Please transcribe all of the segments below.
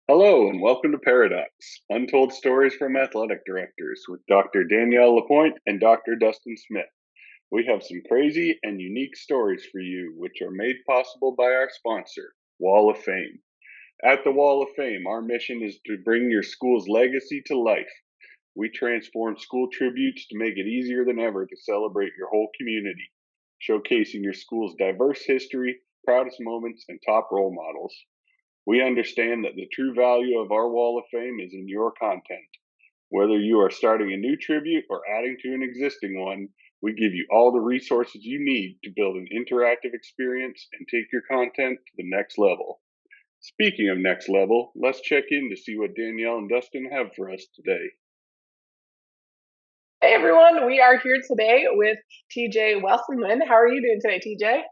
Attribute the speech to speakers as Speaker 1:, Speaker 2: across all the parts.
Speaker 1: Hello and welcome to Paradox, Untold Stories from Athletic Directors with Dr. Danielle Lapointe and Dr. Dustin Smith. We have some crazy and unique stories for you, which are made possible by our sponsor, Wall of Fame. At the Wall of Fame, our mission is to bring your school's legacy to life. We transform school tributes to make it easier than ever to celebrate your whole community, showcasing your school's diverse history, proudest moments, and top role models. We understand that the true value of our Wall of Fame is in your content. Whether you are starting a new tribute or adding to an existing one, we give you all the resources you need to build an interactive experience and take your content to the next level. Speaking of next level, let's check in to see what Danielle and Dustin have for us today.
Speaker 2: Hey everyone, we are here today with TJ Wesselman. How are you doing today, TJ?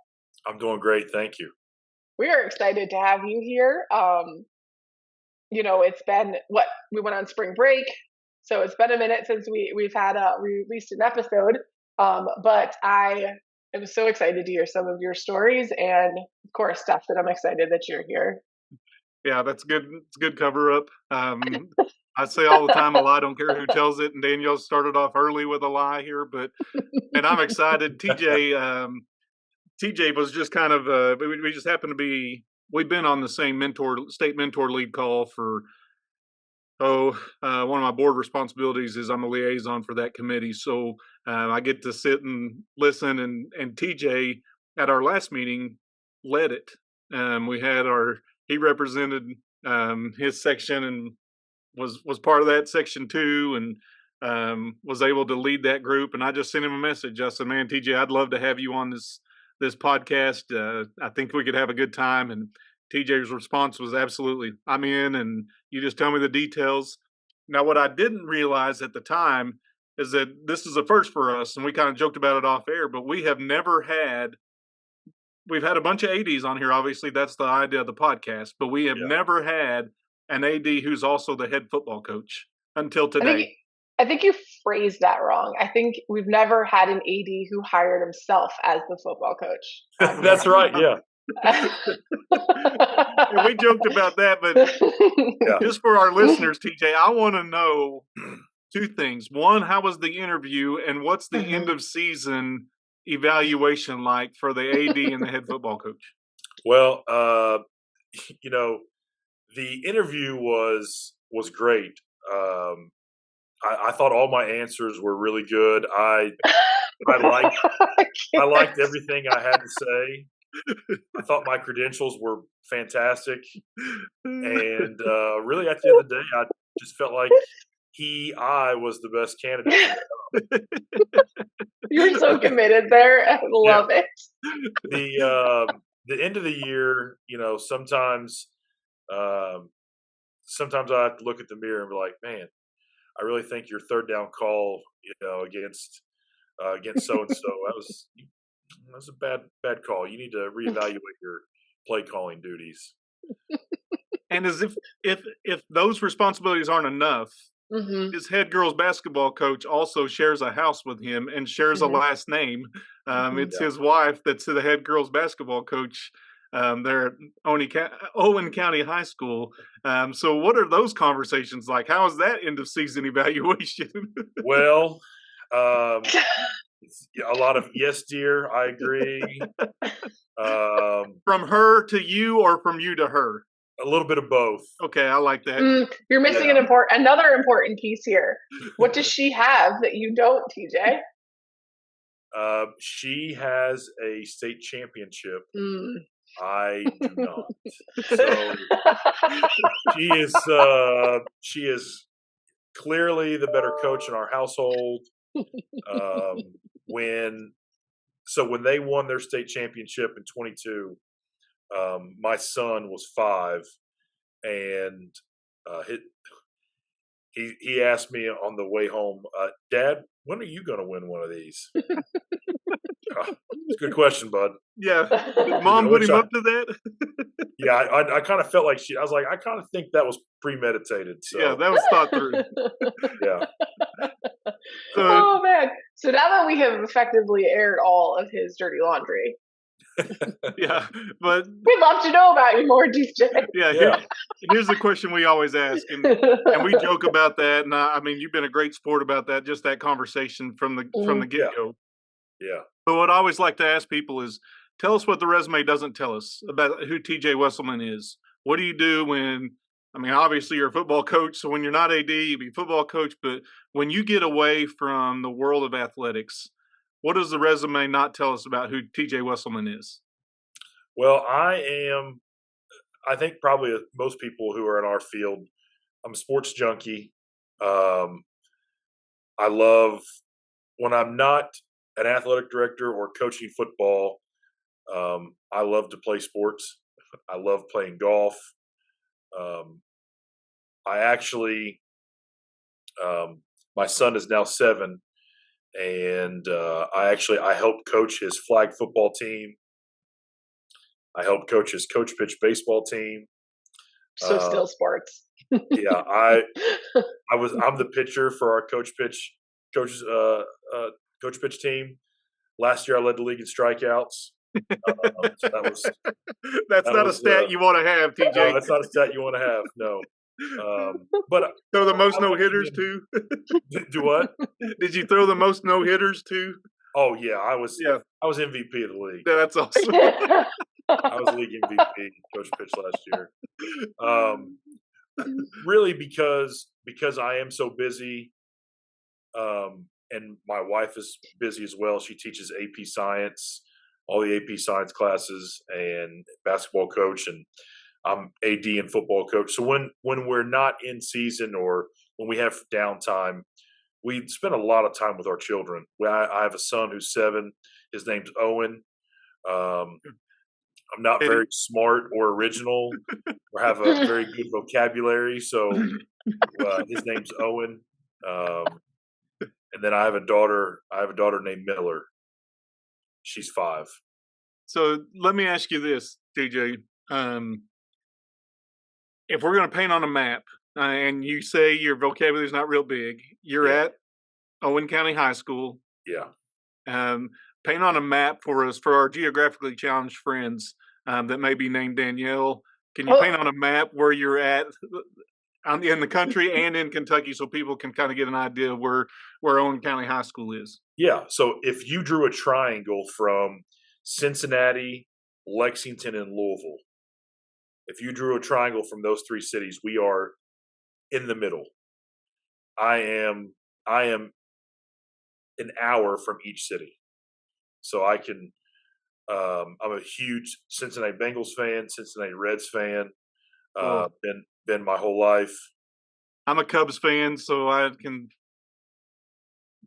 Speaker 3: I'm doing great, thank you.
Speaker 2: We are excited to have you here. It's been we went on spring break, so it's been a minute since we've had released an episode. But I am so excited to hear some of your stories, and of course, Dustin, I'm excited that you're here.
Speaker 4: Yeah, that's good. It's a good cover up. I say all the time, a lie don't care who tells it. And Danielle started off early with a lie here, and I'm excited. TJ was just kind of, we just happened to we've been on the same state mentor lead call for, one of my board responsibilities is I'm a liaison for that committee. So I get to sit and listen, and TJ at our last meeting led it. He represented his section and was part of that section too, and was able to lead that group. And I just sent him a message. I said, "Man, TJ, I'd love to have you on this podcast. I think we could have a good time." And TJ's response was, "Absolutely, I'm in, and you just tell me the details." Now, what I didn't realize at the time is that this is a first for us, and we kind of joked about it off air, but we've had a bunch of ADs on here. Obviously, that's the idea of the podcast, but we have never had an AD who's also the head football coach until today.
Speaker 2: I think you phrased that wrong. I think we've never had an AD who hired himself as the football coach.
Speaker 3: That's right, yeah.
Speaker 4: We joked about that, but just for our listeners, TJ, I want to know two things. One, how was the interview, and what's the end of season evaluation like for the AD and the head football coach?
Speaker 3: Well, the interview was great. I thought all my answers were really good. I liked everything I had to say. I thought my credentials were fantastic, and really, at the end of the day, I just felt like I was the best candidate.
Speaker 2: You were so committed there. I love it.
Speaker 3: The end of the year, sometimes I have to look at the mirror and be like, man, I really think your third down call, against so and so, that was a bad call. You need to reevaluate your play calling duties.
Speaker 4: And as if those responsibilities aren't enough, his head girls basketball coach also shares a house with him and shares a last name. It's his wife that's the head girls basketball coach there at Owen County High School. So what are those conversations like? How is that end of season evaluation?
Speaker 3: Well, a lot of yes, dear. I agree.
Speaker 4: From her to you, or from you to her?
Speaker 3: A little bit of both.
Speaker 4: Okay, I like that.
Speaker 2: You're missing another important piece here. What does she have that you don't, TJ?
Speaker 3: She has a state championship. I do not. So she is clearly the better coach in our household. When they won their state championship in 22, my son was 5, and he asked me on the way home, "Dad, when are you going to win one of these?" It's a good question, bud.
Speaker 4: Yeah, did Mom put him up to that?
Speaker 3: Yeah, I kind of felt like I was like, I kind of think that was premeditated. So.
Speaker 4: Yeah, that was thought through.
Speaker 3: Yeah.
Speaker 2: Oh man! So now that we have effectively aired all of his dirty laundry,
Speaker 4: Yeah, but
Speaker 2: We'd love to know about you more, DJ.
Speaker 4: yeah, here's the question we always ask, and we joke about that. And I mean, you've been a great sport about that. Just that conversation from the get go.
Speaker 3: Yeah.
Speaker 4: But what I always like to ask people is, tell us what the resume doesn't tell us about who TJ Wesselman is. What do you do when? I mean, obviously you're a football coach, so when you're not AD, you be a football coach. But when you get away from the world of athletics, what does the resume not tell us about who TJ Wesselman is?
Speaker 3: Well, I think probably most people who are in our field, I'm a sports junkie. I love when I'm not an athletic director or coaching football. I love to play sports. I love playing golf. I actually, my son is now 7, and I helped coach his flag football team. I helped coach his coach pitch baseball team.
Speaker 2: So still sports.
Speaker 3: Yeah, I'm the pitcher for our coach pitch team. Last year I led the league in strikeouts. So
Speaker 4: That's
Speaker 3: that
Speaker 4: not a
Speaker 3: was
Speaker 4: stat you want to have, TJ.
Speaker 3: no, that's not a stat you want to have. No, but
Speaker 4: Throw the most
Speaker 3: I
Speaker 4: no
Speaker 3: like
Speaker 4: hitters
Speaker 3: being-
Speaker 4: too.
Speaker 3: do what?
Speaker 4: Did you throw the most no hitters too?
Speaker 3: Oh yeah, I was
Speaker 4: Yeah,
Speaker 3: MVP of the league.
Speaker 4: that's awesome.
Speaker 3: I was league MVP coach pitch last year. Really because I am so busy, and my wife is busy as well. She teaches AP Science, all the AP Science classes, and basketball coach, and I'm AD and football coach. So when we're not in season or when we have downtime, we spend a lot of time with our children. I have a son who's 7. His name's Owen. I'm not very smart or original or have a very good vocabulary, so his name's Owen. And then I have a daughter. Named Miller. She's 5.
Speaker 4: So let me ask you this, TJ. If we're going to paint on a map, and you say your vocabulary is not real big, you're at Owen County High School.
Speaker 3: Yeah.
Speaker 4: Paint on a map for us, for our geographically challenged friends that may be named Danielle. Can you paint on a map where you're at in the country and in Kentucky, so people can kind of get an idea of where Owen County High School is?
Speaker 3: Yeah. So if you drew a triangle from Cincinnati, Lexington, and Louisville, if you drew a triangle from those 3 cities, we are in the middle. I am an hour from each city, so I can. I'm a huge Cincinnati Bengals fan, Cincinnati Reds fan. Been my whole life.
Speaker 4: I'm a Cubs fan, so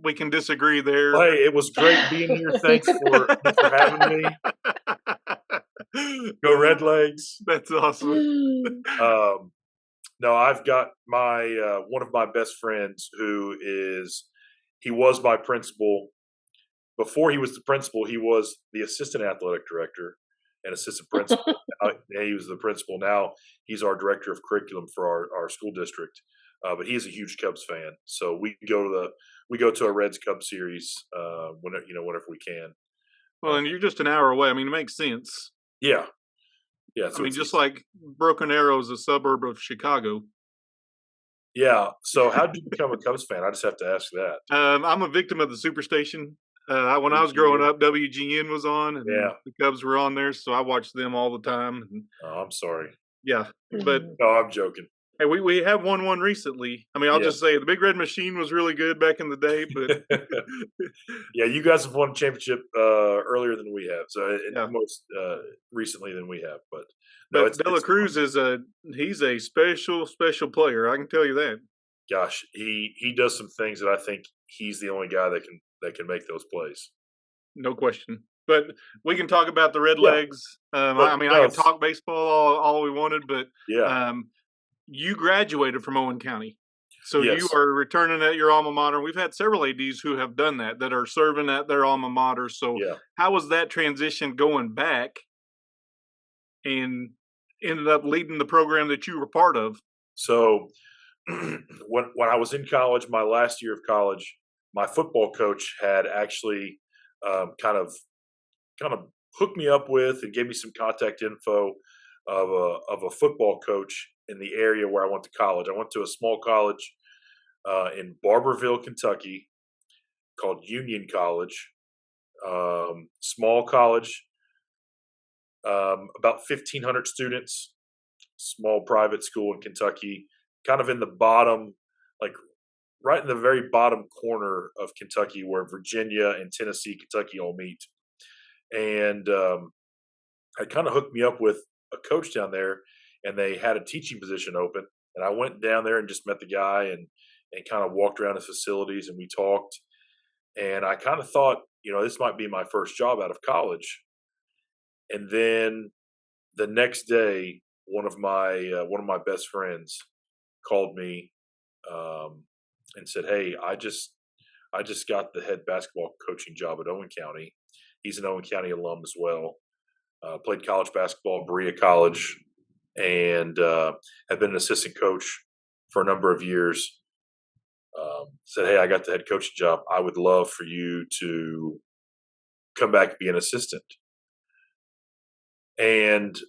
Speaker 4: we can disagree there.
Speaker 3: Hey, it was great being here. Thanks for having me. Go Red Legs.
Speaker 4: That's awesome.
Speaker 3: No, I've got my one of my best friends he was my principal. Before he was the principal, he was the assistant athletic director and assistant principal. He was the principal. Now he's our director of curriculum for our school district. But he is a huge Cubs fan, so we go to a Reds Cubs series whenever we can.
Speaker 4: Well, and you're just an hour away. I mean, it makes sense.
Speaker 3: Yeah.
Speaker 4: So I mean, just like Broken Arrow is a suburb of Chicago.
Speaker 3: Yeah. So how did you become a Cubs fan? I just have to ask that.
Speaker 4: I'm a victim of the Superstation. When I was growing up, WGN was on, and the Cubs were on there, so I watched them all the time. And,
Speaker 3: I'm sorry.
Speaker 4: Yeah, but
Speaker 3: no, I'm joking.
Speaker 4: Hey, we have won one recently. I mean, I'll just say the Big Red Machine was really good back in the day, but
Speaker 3: yeah, you guys have won a championship earlier than we have, so most recently than we have. But no,
Speaker 4: Dela Cruz he's a special player. I can tell you that.
Speaker 3: Gosh, he does some things that I think he's the only guy that can make those plays.
Speaker 4: No question. But we can talk about the Red Legs. I can talk baseball all we wanted, but you graduated from Owen County. So you are returning at your alma mater. We've had several ADs who have done that are serving at their alma mater. So how was that transition going back and ended up leading the program that you were part of?
Speaker 3: So when I was in college, my last year of college, my football coach had actually kind of hooked me up with and gave me some contact info of a football coach in the area where I went to college. I went to a small college in Barberville, Kentucky, called Union College. Small college, about 1,500 students, small private school in Kentucky, kind of in the bottom, like right in the very bottom corner of Kentucky where Virginia and Tennessee, Kentucky all meet. And it kind of hooked me up with a coach down there, and they had a teaching position open. And I went down there and just met the guy and kind of walked around his facilities, and we talked. And I kind of thought, this might be my first job out of college. And then the next day, one of my best friends called me and said, "Hey, I just got the head basketball coaching job at Owen County." He's an Owen County alum as well. Played college basketball at Berea College, and had been an assistant coach for a number of years. Said, "Hey, I got the head coaching job. I would love for you to come back and be an assistant." And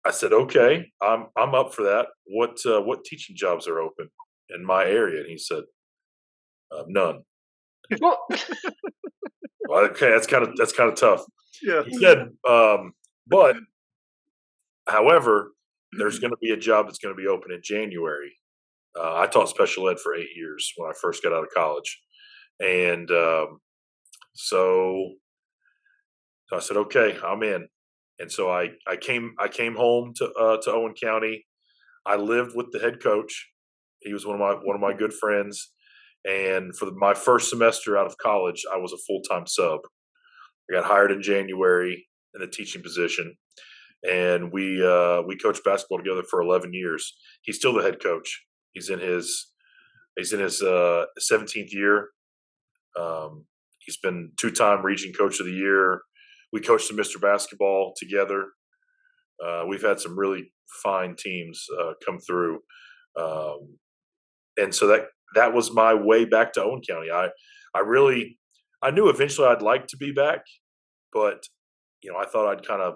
Speaker 3: I said, "Okay, I'm up for that. What teaching jobs are open in my area?" And he said, "None."
Speaker 2: Well,
Speaker 3: Well, okay, that's kind of tough.
Speaker 4: Yeah.
Speaker 3: He said, "But however, there's going to be a job that's going to be open in January." I taught special ed for 8 years when I first got out of college, and so I said, "Okay, I'm in." And so I came home to Owen County. I lived with the head coach. He was one of my good friends. And for my first semester out of college, I was a full-time sub. I got hired in January in the teaching position, and we coached basketball together for 11 years. He's still the head coach. He's in his 17th year. He's been 2-time region coach of the year. We coached some Mr. Basketball together. We've had some really fine teams come through, and so that was my way back to Owen County. I knew eventually I'd like to be back, but I thought I'd kind of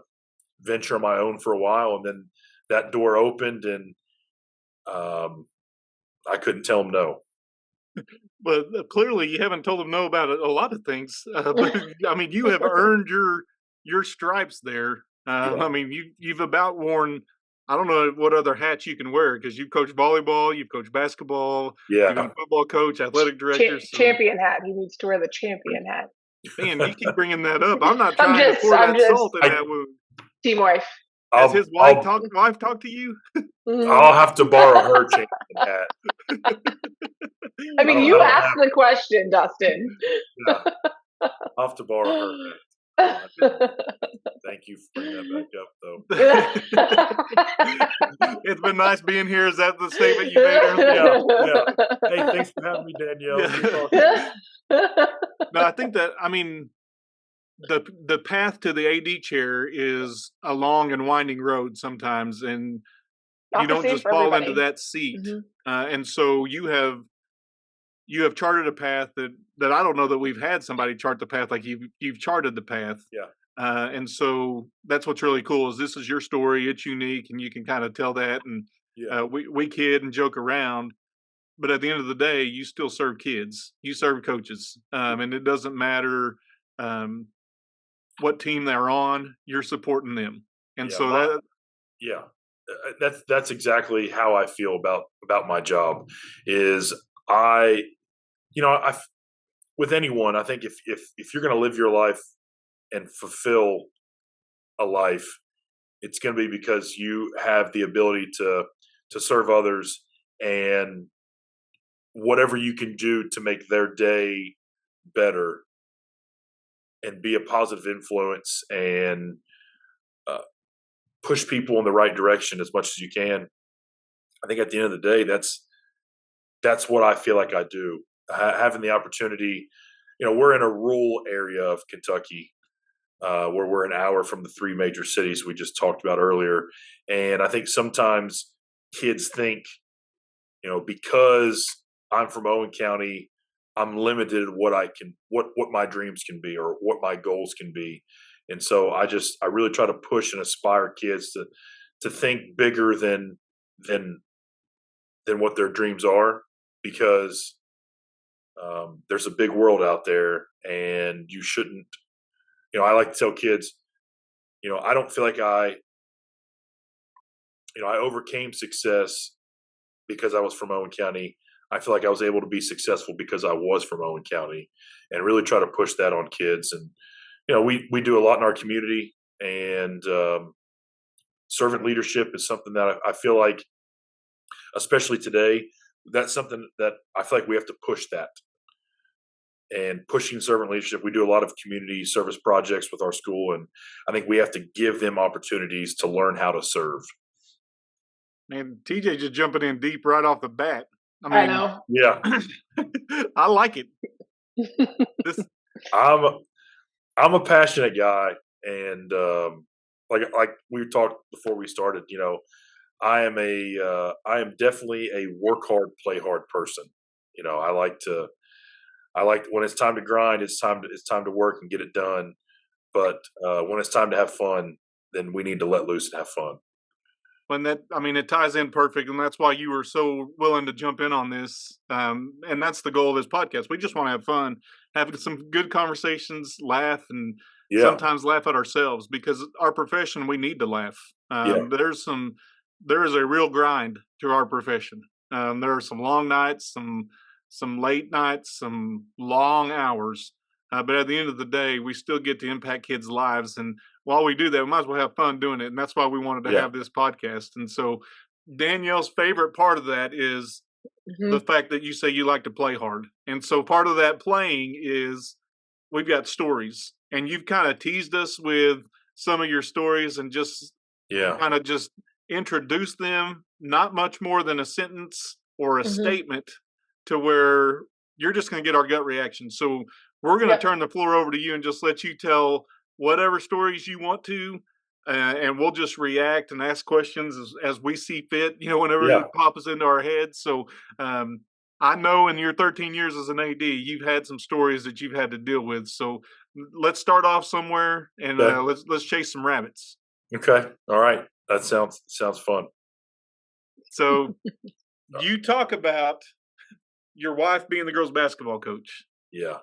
Speaker 3: venture on my own for a while, and then that door opened, and I couldn't tell him no.
Speaker 4: But clearly, you haven't told them no about a lot of things. But I mean, you have earned your stripes there.
Speaker 3: Yeah.
Speaker 4: I mean, you've about worn. I don't know what other hats you can wear because you've coached volleyball, you've coached basketball, you've been
Speaker 3: Yeah,
Speaker 4: a football coach, athletic director. So,
Speaker 2: champion hat. He needs to wear the champion hat.
Speaker 4: man, you keep bringing that up. I'm not
Speaker 2: I'm
Speaker 4: trying to
Speaker 2: just-
Speaker 4: pour
Speaker 2: I'm
Speaker 4: that
Speaker 2: just-
Speaker 4: salt in
Speaker 3: I-
Speaker 4: that wound.
Speaker 2: Team wife.
Speaker 4: Has his wife
Speaker 3: I'll
Speaker 4: talked to you?
Speaker 3: I'll have to borrow her champion hat.
Speaker 2: I mean,
Speaker 3: I
Speaker 2: you
Speaker 3: don't
Speaker 2: asked
Speaker 3: have-
Speaker 2: the question, Dustin.
Speaker 3: Yeah, I'll have to borrow her hat. Thank you for bringing that back up, though.
Speaker 4: It's been nice being here. Is that the statement you made earlier?
Speaker 3: Yeah. Hey, thanks for having me, Danielle.
Speaker 4: Yeah.
Speaker 3: Good talking to you.
Speaker 4: No, I think that, I mean, the path to the AD chair is a long and winding road sometimes, and
Speaker 2: Not
Speaker 4: you
Speaker 2: the
Speaker 4: don't
Speaker 2: same
Speaker 4: just
Speaker 2: for
Speaker 4: fall
Speaker 2: everybody.
Speaker 4: into that seat.
Speaker 2: Mhm.
Speaker 4: And so you have charted a path that I don't know that we've had somebody chart the path like you've charted the path.
Speaker 3: Yeah.
Speaker 4: And so that's what's really cool is this is your story. It's unique, and you can kind of tell that. And
Speaker 3: Yeah.
Speaker 4: we kid and joke around, but at the end of the day, you still serve kids. You serve coaches, and it doesn't matter what team they're on. You're supporting them, and
Speaker 3: Yeah,
Speaker 4: so
Speaker 3: my-
Speaker 4: that
Speaker 3: Yeah. That's exactly how I feel about my job. Is I with anyone, I think if you're going to live your life and fulfill a life, it's going to be because you have the ability to serve others, and whatever you can do to make their day better and be a positive influence and push people in the right direction as much as you can. I think at the end of the day, that's what I feel like I do. Having the opportunity, we're in a rural area of Kentucky, where we're an hour from the 3 major cities we just talked about earlier. And I think sometimes kids think, because I'm from Owen County, I'm limited in what my dreams can be or what my goals can be. And so I really try to push and aspire kids to think bigger than what their dreams are, because there's a big world out there, and you shouldn't. I like to tell kids, I don't feel like I overcame success because I was from Owen County. I feel like I was able to be successful because I was from Owen County, and really try to push that on kids. And we do a lot in our community, and servant leadership is something that I feel like, especially today, that's something that I feel like we have to push that. And pushing servant leadership, we do a lot of community service projects with our school, and I think we have to give them opportunities to learn how to serve.
Speaker 4: Man, TJ just jumping in deep right off the bat.
Speaker 2: I know.
Speaker 3: Yeah,
Speaker 4: I like it.
Speaker 3: I'm a passionate guy, and like we talked before we started, I am definitely a work hard, play hard person. I like when it's time to grind, it's time to work and get it done. But when it's time to have fun, then we need to let loose and have fun.
Speaker 4: And it ties in perfect, and that's why you were so willing to jump in on this. And that's the goal of this podcast. We just want to have fun, have some good conversations, laugh, and sometimes laugh at ourselves, because our profession, we need to laugh. There is a real grind to our profession. There are some long nights, some late nights, some long hours. But at the end of the day, we still get to impact kids' lives. And while we do that, we might as well have fun doing it. And that's why we wanted to have this podcast. And so Danielle's favorite part of that is the fact that you say you like to play hard. And so part of that playing is we've got stories. And you've kind of teased us with some of your stories and just kind of just introduce them, not much more than a sentence or a statement, to where you're just going to get our gut reaction. So we're going to turn the floor over to you and just let you tell whatever stories you want to, and we'll just react and ask questions as we see fit, whenever it pops into our heads. So I know in your 13 years as an AD, you've had some stories that you've had to deal with. So let's start off somewhere, and let's chase some rabbits.
Speaker 3: Okay. All right. That sounds fun.
Speaker 4: So you talk about your wife being the girls' basketball coach.
Speaker 3: Yeah.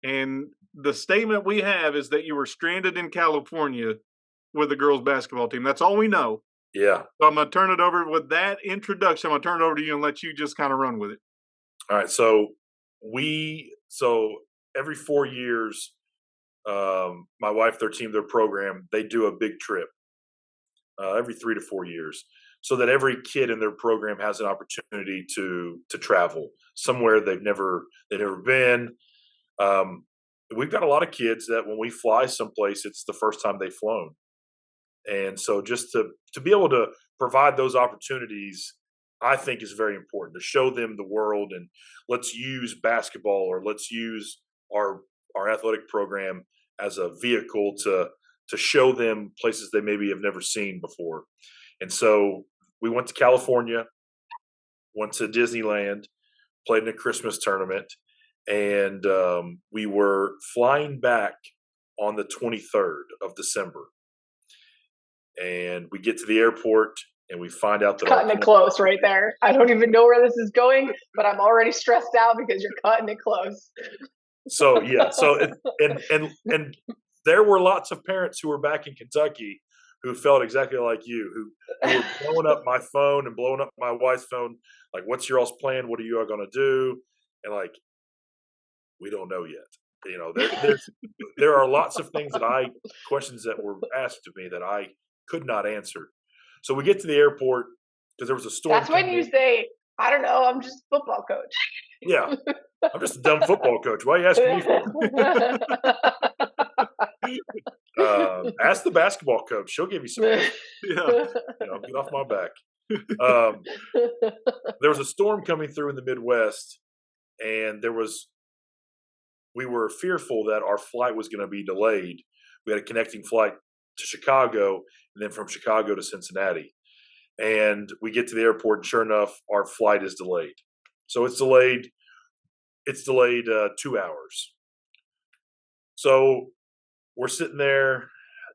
Speaker 4: And the statement we have is that you were stranded in California with the girls' basketball team. That's all we know.
Speaker 3: Yeah.
Speaker 4: So I'm going to turn it over with that introduction. I'm going to turn it over to you and let you just kind of run with it.
Speaker 3: All right. So every 4 years, my wife, their team, their program, they do a big trip every 3 to 4 years, so that every kid in their program has an opportunity to travel somewhere they've never been. We've got a lot of kids that when we fly someplace, it's the first time they've flown. And so just to be able to provide those opportunities, I think is very important, to show them the world. And let's use basketball, or let's use our athletic program as a vehicle to show them places they maybe have never seen before. And so we went to California, went to Disneyland, played in a Christmas tournament, and we were flying back on the 23rd of December. And we get to the airport, and we find out that
Speaker 2: cutting it close right there. I don't even know where this is going, but I'm already stressed out because you're cutting it close.
Speaker 3: So and there were lots of parents who were back in Kentucky who felt exactly like you, who were blowing up my phone and blowing up my wife's phone, like, what's your all's plan? What are you all going to do? And like, we don't know yet. There are lots of questions that were asked of me that I could not answer. So we get to the airport because there was a storm.
Speaker 2: That's when you say, I don't know, I'm just a football coach.
Speaker 3: Yeah. I'm just a dumb football coach. Why are you asking me for? Ask the basketball coach. She'll give you some. Get off my back. There was a storm coming through in the Midwest, and we were fearful that our flight was going to be delayed. We had a connecting flight to Chicago, and then from Chicago to Cincinnati. And we get to the airport, and sure enough, our flight is delayed. So it's delayed 2 hours. So we're sitting there,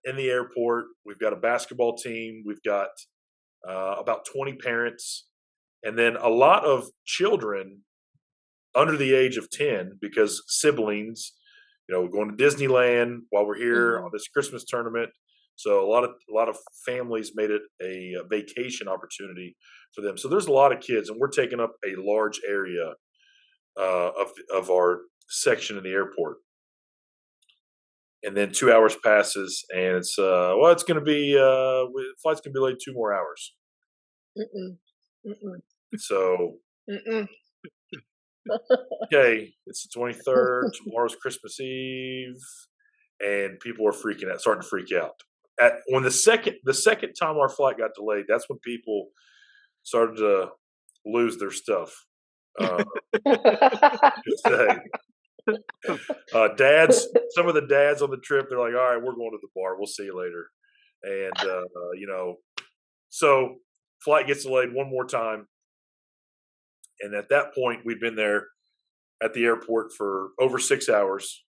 Speaker 3: in the airport. We've got a basketball team. We've got about 20 parents, and then a lot of children under the age of 10 because siblings, going to Disneyland while we're here on this Christmas tournament. So a lot of families made it a vacation opportunity for them. So there's a lot of kids, and we're taking up a large area of our section in the airport. And then 2 hours passes, and it's it's going to be flight's going to be late 2 more hours. So okay, it's the 23rd. Tomorrow's Christmas Eve, and people are starting to freak out. When the second time our flight got delayed, that's when people started to lose their stuff. Dads, some of the dads on the trip, they're like, all right, we're going to the bar. We'll see you later. And, so flight gets delayed one more time. And at that point, we'd been there at the airport for over 6 hours.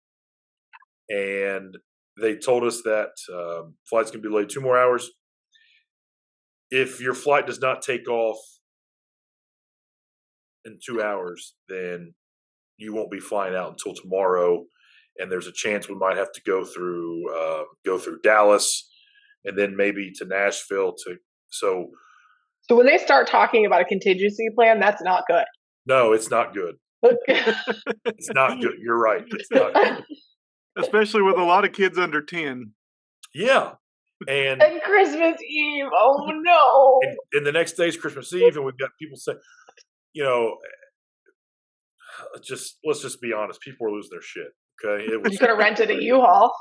Speaker 3: And they told us that flight's going to be delayed 2 more hours. If your flight does not take off in 2 hours, then you won't be flying out until tomorrow, and there's a chance we might have to go through Dallas, and then maybe to Nashville. So
Speaker 2: when they start talking about a contingency plan, that's not good.
Speaker 3: No, it's not good. It's not good. You're right. It's not good.
Speaker 4: Especially with a lot of kids under 10.
Speaker 3: Yeah. And
Speaker 2: Christmas Eve. Oh no.
Speaker 3: And the next day's Christmas Eve, and we've got people say, let's just be honest. People are losing their shit. Okay,
Speaker 2: You could have rented a U-Haul.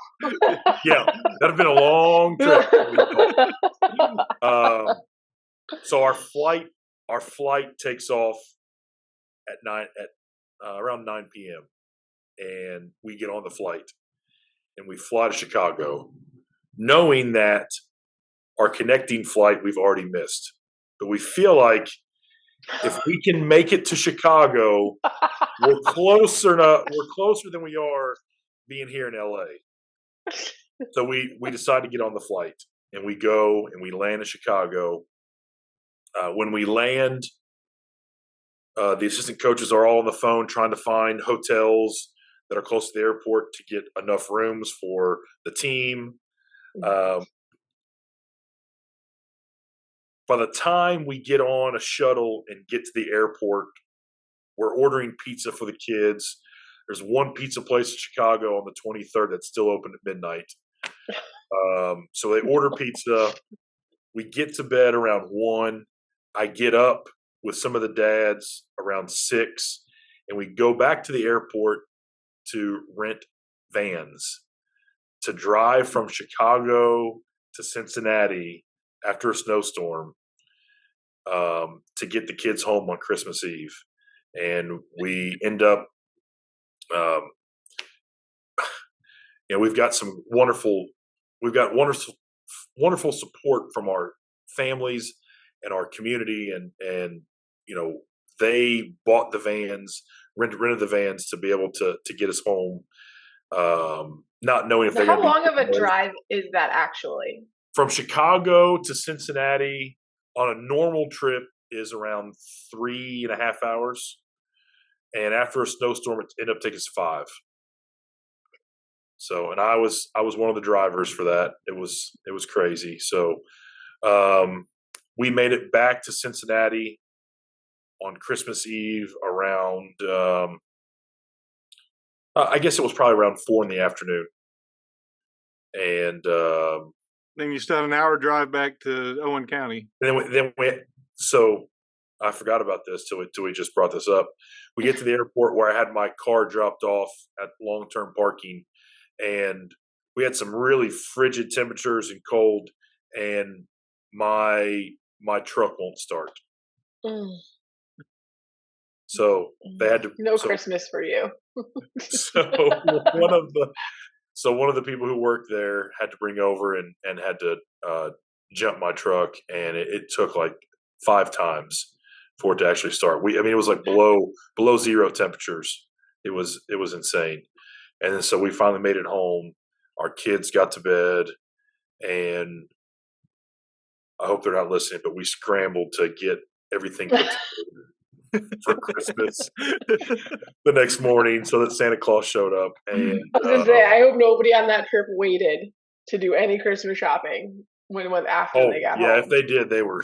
Speaker 3: Yeah, that'd have been a long trip. So our flight takes off at around 9 p.m. and we get on the flight and we fly to Chicago, knowing that our connecting flight we've already missed, but we feel like if we can make it to Chicago, we're closer than we are being here in LA. So we decide to get on the flight, and we go and we land in Chicago. When we land, the assistant coaches are all on the phone trying to find hotels that are close to the airport to get enough rooms for the team. By the time we get on a shuttle and get to the airport, we're ordering pizza for the kids. There's one pizza place in Chicago on the 23rd that's still open at midnight. So they order pizza. We get to bed around 1. I get up with some of the dads around 6, and we go back to the airport to rent vans to drive from Chicago to Cincinnati after a snowstorm to get the kids home on Christmas Eve. And we end up, we've got wonderful support from our families and our community, and they bought the vans, rented the vans to be able to get us home, not knowing if they're
Speaker 2: how long of a drive is that actually?
Speaker 3: From Chicago to Cincinnati on a normal trip is around 3.5 hours, and after a snowstorm, it ended up taking us 5. So, and I was one of the drivers for that. It was crazy. So, we made it back to Cincinnati on Christmas Eve around, I guess it was probably around 4 in the afternoon. And
Speaker 4: then you still had an hour drive back to Owen County.
Speaker 3: So I forgot about this till we just brought this up. We get to the airport where I had my car dropped off at long-term parking, and we had some really frigid temperatures and cold, and my truck won't start. So they had to
Speaker 2: Christmas for you.
Speaker 3: So one of the people who worked there had to bring over and had to jump my truck, and it took like 5 times for it to actually start. It was like below 0 temperatures. It was insane. And then so we finally made it home. Our kids got to bed, and I hope they're not listening, but we scrambled to get everything put together for Christmas the next morning so that Santa Claus showed up. And
Speaker 2: I was gonna say, I hope nobody on that trip waited to do any Christmas shopping after they got home.
Speaker 3: if they did, they were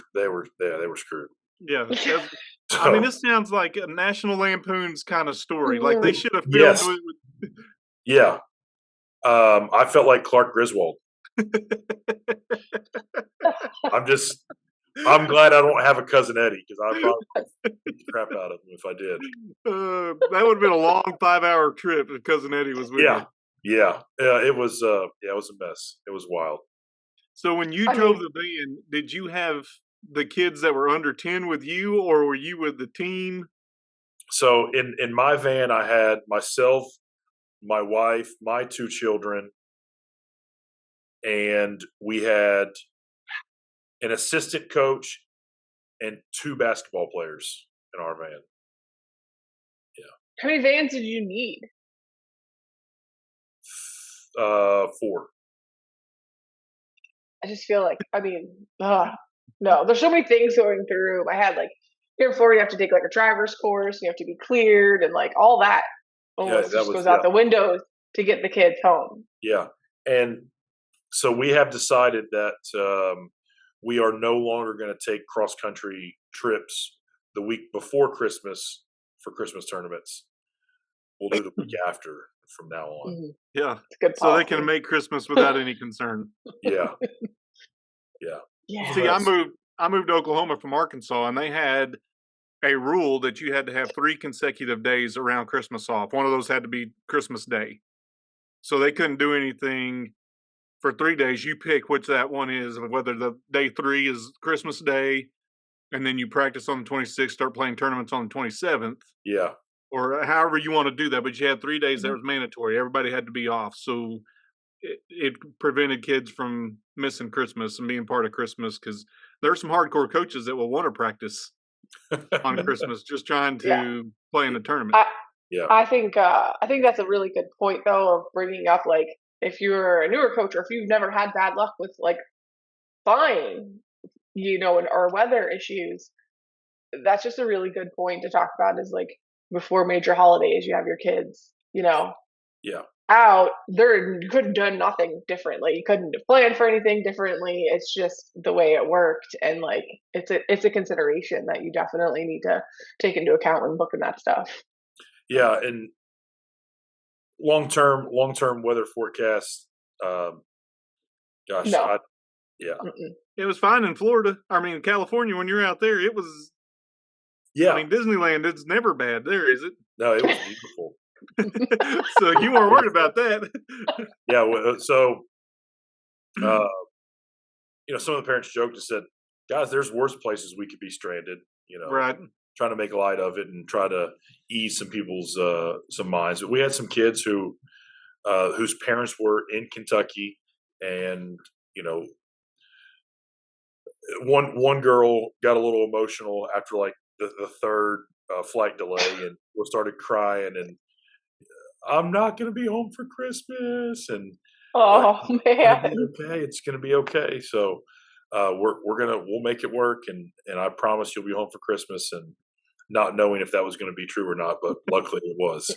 Speaker 3: screwed.
Speaker 4: Yeah.
Speaker 3: So,
Speaker 4: I mean, this sounds like a National Lampoon's kind of story. Like they should have filmed it with.
Speaker 3: Yeah. I felt like Clark Griswold. I'm glad I don't have a cousin Eddie, because I'd probably beat the crap out of him if I did.
Speaker 4: That would have been a long 5-hour trip if cousin Eddie was with you.
Speaker 3: Yeah. It was a mess. It was wild.
Speaker 4: So when you drove the van, did you have the kids that were under 10 with you, or were you with the team?
Speaker 3: So in my van, I had myself, my wife, my 2 children, and we had an assistant coach and 2 basketball players in our van. Yeah.
Speaker 2: How many vans did you need?
Speaker 3: 4.
Speaker 2: I just feel like, no, there's so many things going through my head. Like here in Florida, you have to take like a driver's course, you have to be cleared, and like all that almost just goes out the window to get the kids home.
Speaker 3: Yeah. And so we have decided that we are no longer going to take cross-country trips the week before Christmas for Christmas tournaments. We'll do the week after from now on.
Speaker 2: Mm-hmm.
Speaker 4: Yeah.
Speaker 2: Good
Speaker 4: so they can make Christmas without any concern.
Speaker 3: Yeah.
Speaker 4: See, I moved to Oklahoma from Arkansas, and they had a rule that you had to have 3 consecutive days around Christmas off. One of those had to be Christmas Day. So they couldn't do anything for 3 days. You pick which that one is, whether the day 3 is Christmas Day, and then you practice on the 26th, start playing tournaments on the 27th.
Speaker 3: Yeah.
Speaker 4: Or however you want to do that. But you had 3 days that was mandatory. Everybody had to be off. So it prevented kids from missing Christmas and being part of Christmas, because there are some hardcore coaches that will want to practice on Christmas just trying to play in the tournament.
Speaker 2: I think that's a really good point, though, of bringing up, like, if you're a newer coach or if you've never had bad luck with like flying, or weather issues, that's just a really good point to talk about, is like before major holidays, you have your kids, out there. You couldn't have done nothing differently. You couldn't have planned for anything differently. It's just the way it worked, and like it's a consideration that you definitely need to take into account when booking that stuff.
Speaker 3: Yeah, and long-term weather forecast. Gosh,
Speaker 2: no.
Speaker 4: It was fine in Florida. I mean, California, when you're out there, it was.
Speaker 3: Yeah,
Speaker 4: I mean, Disneyland, it's never bad there, is it?
Speaker 3: No, it was beautiful.
Speaker 4: So you weren't worried about that.
Speaker 3: Yeah. So, some of the parents joked and said, "Guys, there's worse places we could be stranded."
Speaker 4: Right.
Speaker 3: Trying to make light of it and try to ease some people's some minds. But we had some kids whose parents were in Kentucky, and one girl got a little emotional after like the 3rd flight delay, and started crying, and I'm not going to be home for Christmas, and
Speaker 2: man,
Speaker 3: it's going to be okay. So we'll make it work, and I promise you'll be home for Christmas. And not knowing if that was going to be true or not, but luckily it was.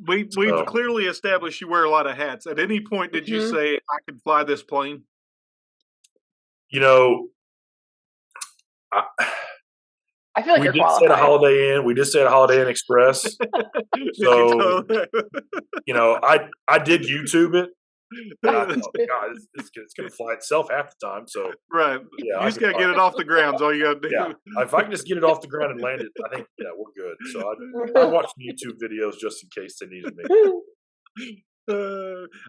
Speaker 4: We've clearly established you wear a lot of hats. At any point, did you say, I could fly this plane?
Speaker 2: I feel like
Speaker 3: we
Speaker 2: you're
Speaker 3: did
Speaker 2: qualified.
Speaker 3: Set a Holiday Inn. We did say a Holiday Inn Express. So, I did YouTube it. And I thought, God, it's going to fly itself half the time. So,
Speaker 4: right. You just got to get it off the ground. Is all you got to do.
Speaker 3: Yeah. If I can just get it off the ground and land it, I think, we're good. So I watched YouTube videos just in case they needed
Speaker 4: me.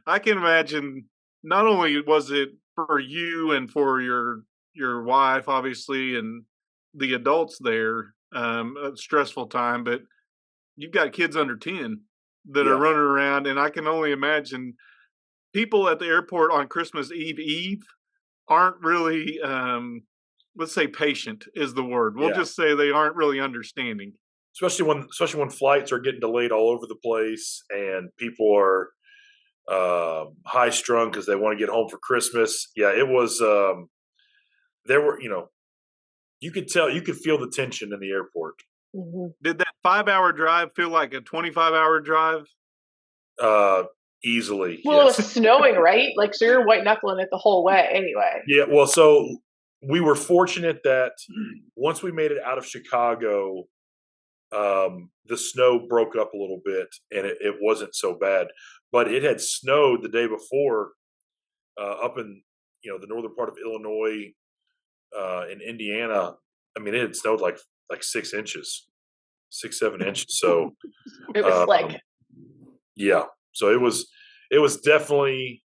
Speaker 4: I can imagine, not only was it for you and for your wife, obviously, and the adults there, a stressful time, but you've got kids under 10 that are running around, and I can only imagine people at the airport on Christmas Eve aren't really, let's say, patient is the word. We'll just say they aren't really understanding.
Speaker 3: Especially when flights are getting delayed all over the place, and people are, high strung because they want to get home for Christmas. Yeah, it was. There were, you could feel the tension in the airport.
Speaker 2: Mm-hmm.
Speaker 4: Did that 5-hour drive feel like a 25-hour drive?
Speaker 3: Easily.
Speaker 2: Well,
Speaker 3: Yes.
Speaker 2: it was snowing, right? Like, so you're white knuckling it the whole way anyway.
Speaker 3: Yeah. Well, so we were fortunate that once we made it out of Chicago, the snow broke up a little bit and it wasn't so bad. But it had snowed the day before up in the northern part of Illinois, in Indiana. I mean, it had snowed like 6 inches, 7 inches. So
Speaker 2: It was slick.
Speaker 3: yeah. So it was definitely,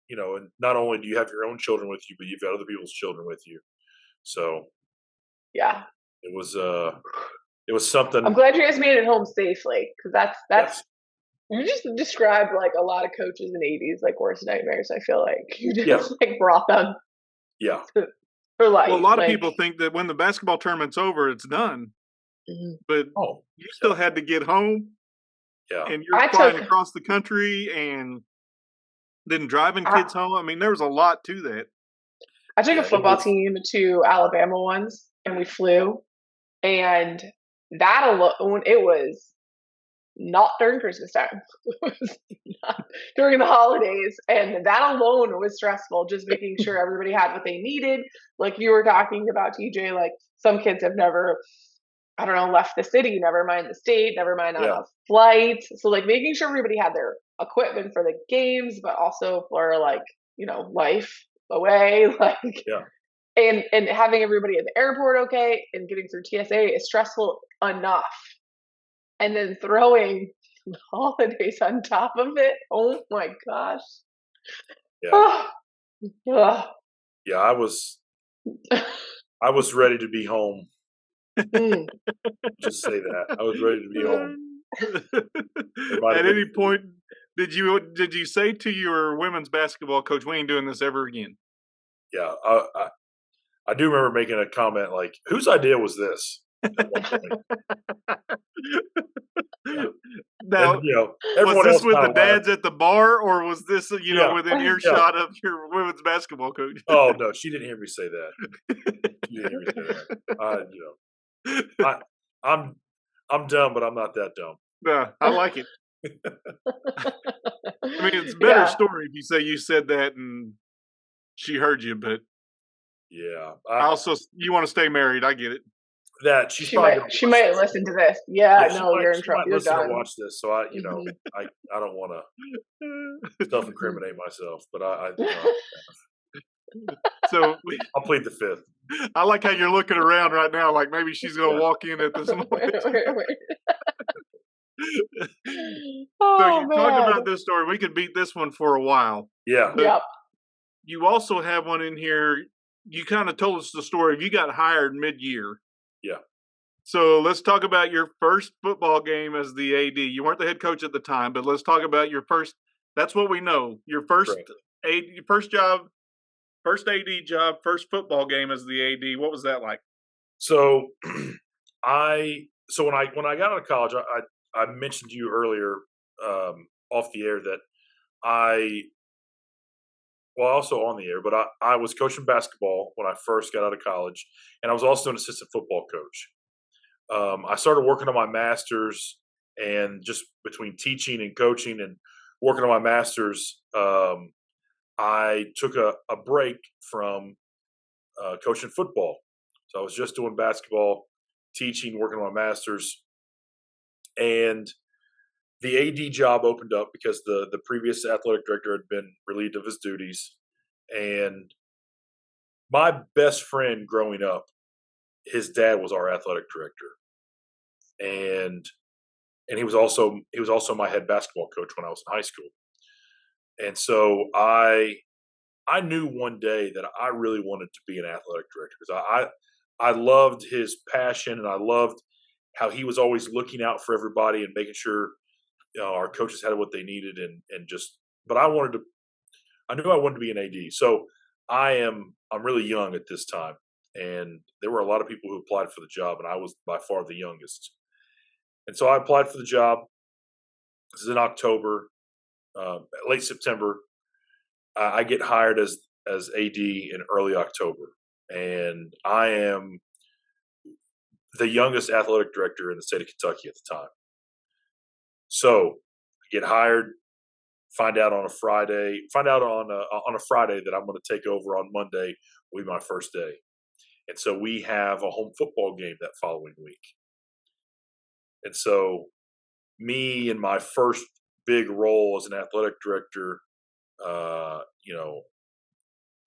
Speaker 3: and not only do you have your own children with you, but you've got other people's children with you. So
Speaker 2: Yeah.
Speaker 3: it was something.
Speaker 2: I'm glad you guys made it home safely, because that's
Speaker 3: Yes.
Speaker 2: you just described like a lot of coaches in the 80s like worst nightmares. I feel like you just
Speaker 3: Yeah.
Speaker 2: like brought them
Speaker 3: Yeah.
Speaker 2: for life.
Speaker 4: Well, a lot of people think that when the basketball tournament's over, it's done.
Speaker 2: Mhm.
Speaker 4: But you still had to get home.
Speaker 3: Yeah.
Speaker 4: And you're flying across the country and then driving kids home. I mean, there was a lot to that.
Speaker 2: I took a football team to Alabama once, and we flew. And that alone, it was not during Christmas time. It was not during the holidays. And that alone was stressful, just making sure everybody had what they needed. Like you were talking about, TJ, like some kids have never, I don't know, left the city, never mind the state, never mind on a flight. So like making sure everybody had their equipment for the games, but also for like, life away. Like and having everybody at the airport okay and getting through TSA is stressful enough. And then throwing the holidays on top of it. Oh my gosh.
Speaker 3: Yeah.
Speaker 2: Ugh.
Speaker 3: Yeah, I was ready to be home. Just say that. I was ready to be home.
Speaker 4: At any point, did you say to your women's basketball coach, "We ain't doing this ever again"?
Speaker 3: Yeah, I do remember making a comment like, "Whose idea was this?" At one point.
Speaker 4: Now,
Speaker 3: and, everyone
Speaker 4: was this
Speaker 3: else
Speaker 4: with the
Speaker 3: kinda
Speaker 4: dads
Speaker 3: laughed.
Speaker 4: at the bar, or was this
Speaker 3: Yeah.
Speaker 4: within earshot of your women's basketball coach?
Speaker 3: Oh no, she didn't hear me say that. She didn't hear me say that. I'm dumb, but I'm not that dumb.
Speaker 4: No, I like it. I mean, it's a better story if you say you said that and she heard you, but
Speaker 3: yeah,
Speaker 4: also you want to stay married. I get it.
Speaker 3: That
Speaker 2: she might listen to this. Yeah, no, you're in trouble. You're done.
Speaker 3: Watch this, so I don't want to self-incriminate myself, but
Speaker 4: so
Speaker 3: I'll plead the fifth.
Speaker 4: I like how you're looking around right now, like maybe she's going to walk in at this moment.
Speaker 2: Wait.
Speaker 4: So you talked about this story. We could beat this one for a while.
Speaker 3: Yeah.
Speaker 2: Yep.
Speaker 4: You also have one in here. You kind of told us the story of you got hired mid-year.
Speaker 3: Yeah.
Speaker 4: So let's talk about your first football game as the AD. You weren't the head coach at the time, but let's talk about your first. That's what we know. Your first job, first AD job, first football game as the AD. What was that like?
Speaker 3: So, when I got out of college, I mentioned to you earlier off the air that also on the air, but I was coaching basketball when I first got out of college, and I was also an assistant football coach. I started working on my master's, and just between teaching and coaching and working on my master's, I took a break from coaching football. So I was just doing basketball, teaching, working on my master's, and the AD job opened up because the previous athletic director had been relieved of his duties. And my best friend growing up, his dad was our athletic director. And he was also my head basketball coach when I was in high school. And so I knew one day that I really wanted to be an athletic director because I loved his passion, and I loved how he was always looking out for everybody and making sure our coaches had what they needed, but I knew I wanted to be an AD. So I'm really young at this time, and there were a lot of people who applied for the job, and I was by far the youngest. And so I applied for the job. This is in October. late September. I get hired as AD in early October, and I am the youngest athletic director in the state of Kentucky at the time. So I get hired, find out on a Friday that I'm going to take over on Monday will be my first day. And so we have a home football game that following week. And so me in my first big role as an athletic director,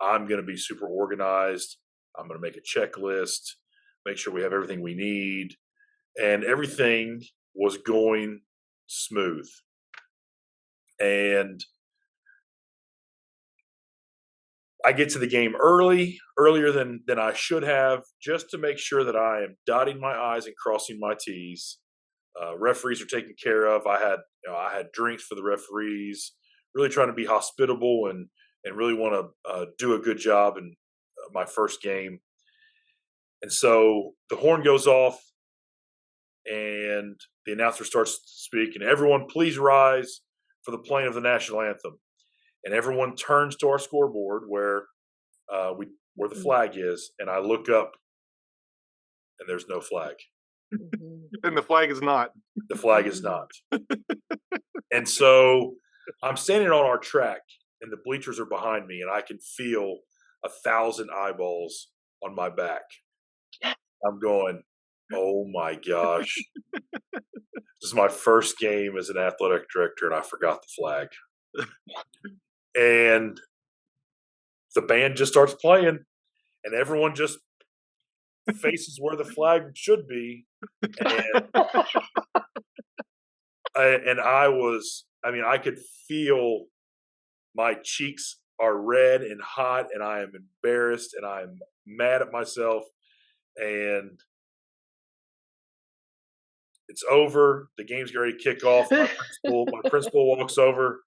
Speaker 3: I'm going to be super organized. I'm going to make a checklist, make sure we have everything we need. And everything was going smooth. And I get to the game earlier than I should have, just to make sure that I am dotting my I's and crossing my T's. Referees are taken care of. I had drinks for the referees, really trying to be hospitable and really want to do a good job in my first game. And so the horn goes off and the announcer starts to speak, and everyone please rise for the playing of the national anthem. And everyone turns to our scoreboard where the flag is, and I look up, and there's no flag.
Speaker 4: And the flag is not.
Speaker 3: The flag is not. And so I'm standing on our track, and the bleachers are behind me, and I can feel 1,000 eyeballs on my back. I'm going, oh my gosh. This is my first game as an athletic director, and I forgot the flag. And the band just starts playing, and everyone just faces where the flag should be. And I could feel my cheeks are red and hot, and I am embarrassed, and I'm mad at myself. And it's over. The game's ready to kick off. My principal walks over,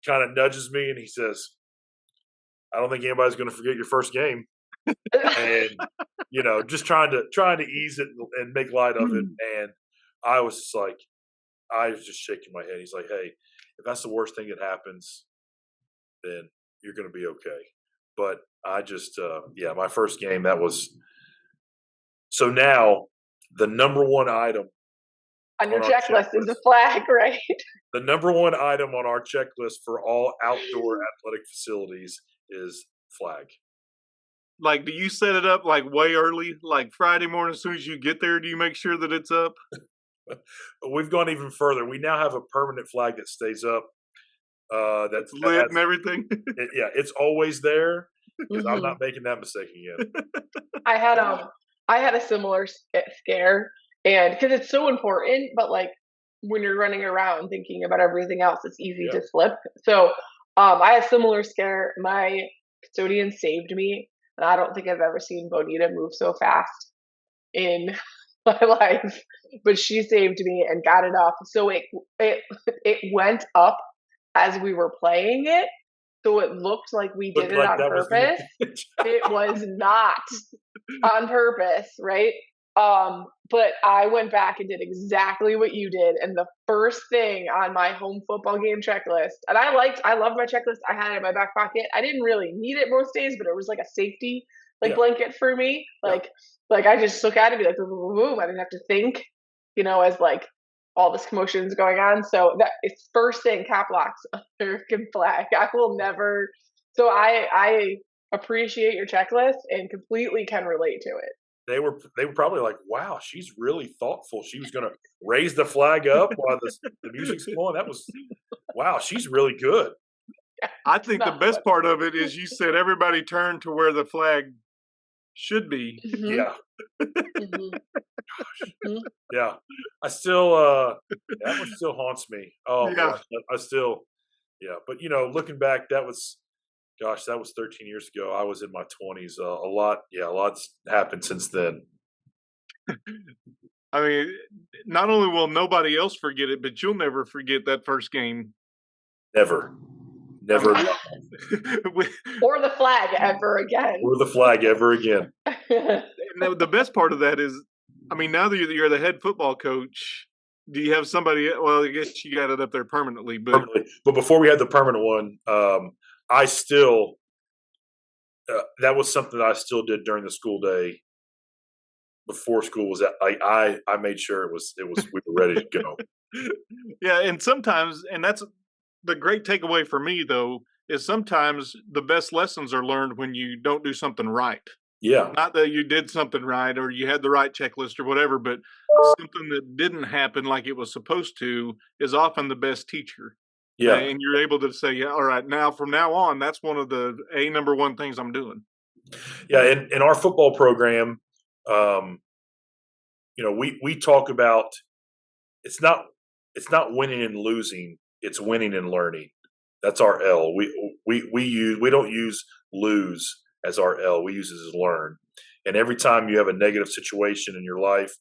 Speaker 3: kind of nudges me, and he says, I don't think anybody's going to forget your first game. And, just trying to ease it and make light of it. And I was just shaking my head. He's like, hey, if that's the worst thing that happens, then you're going to be okay. But I just, my first game, that was. So now the number one item
Speaker 2: on your checklist is a flag, right?
Speaker 3: The number one item on our checklist for all outdoor athletic facilities is flag.
Speaker 4: Like, do you set it up like way early, like Friday morning? As soon as you get there, do you make sure that it's up?
Speaker 3: We've gone even further. We now have a permanent flag that stays up.
Speaker 4: That's lit and everything.
Speaker 3: It's always there because I'm not making that mistake again.
Speaker 2: I had a similar scare, and because it's so important, but like when you're running around thinking about everything else, it's easy to slip. So I had a similar scare. My custodian saved me, and I don't think I've ever seen Bonita move so fast in my life, but she saved me and got it up. So it went up as we were playing it, so it looked like we did it on purpose. It was not on purpose, right? But I went back and did exactly what you did, and the first thing on my home football game checklist, and I loved my checklist. I had it in my back pocket. I didn't really need it most days, but it was like a safety blanket for me. Like I just look at it and be like, boom, boom, boom. I didn't have to think, as like all this commotion's going on. So that it's first thing, cap locks, American flag. I will never. So I appreciate your checklist and completely can relate to it.
Speaker 3: They were probably like, wow, she's really thoughtful. She was going to raise the flag up while the music's going. That was, wow, she's really good.
Speaker 4: I think the best part of it is you said everybody turned to where the flag should be.
Speaker 2: Mm-hmm.
Speaker 3: Yeah.
Speaker 2: Mm-hmm.
Speaker 3: Yeah. I still, that one still haunts me. Oh, yeah. Gosh, I still, yeah. But, looking back, that was 13 years ago. I was in my 20s. A lot's happened since then.
Speaker 4: I mean, not only will nobody else forget it, but you'll never forget that first game.
Speaker 3: Never.
Speaker 2: Or the flag ever again.
Speaker 4: And the best part of that is, I mean, now that you're the head football coach, Do you have somebody? Well, I guess you got it up there permanently, but
Speaker 3: permanently. But before we had the permanent one, I still that was something that I still did during the school day before school was at. I made sure it was we were ready to go.
Speaker 4: yeah, and sometimes, and that's the great takeaway for me though, is sometimes the best lessons are learned when you don't do something right.
Speaker 3: Yeah,
Speaker 4: Not that you did something right or you had the right checklist or whatever, but something that didn't happen like it was supposed to is often the best teacher.
Speaker 3: yeah,
Speaker 4: And you're able to say, yeah, all right, now from now on, that's one of the number one things I'm doing.
Speaker 3: yeah. In our football program, um, we talk about it's not winning and losing, it's winning and learning. That's our L. We don't use lose as our L. We use it as learn. And every time you have a negative situation in your life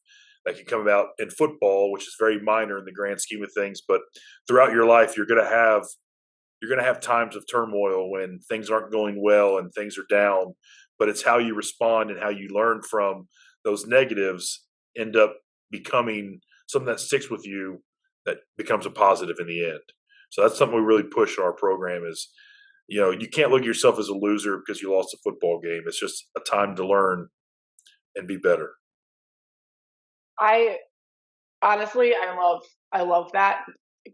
Speaker 3: that can come about in football, which is very minor in the grand scheme of things, but throughout your life you're going to have times of turmoil when things aren't going well and things are down, but it's how you respond and how you learn from those negatives end up becoming something that sticks with you that becomes a positive in the end. So that's something we really push in our program is, you can't look at yourself as a loser because you lost a football game. It's just a time to learn and be better.
Speaker 2: I honestly, I love that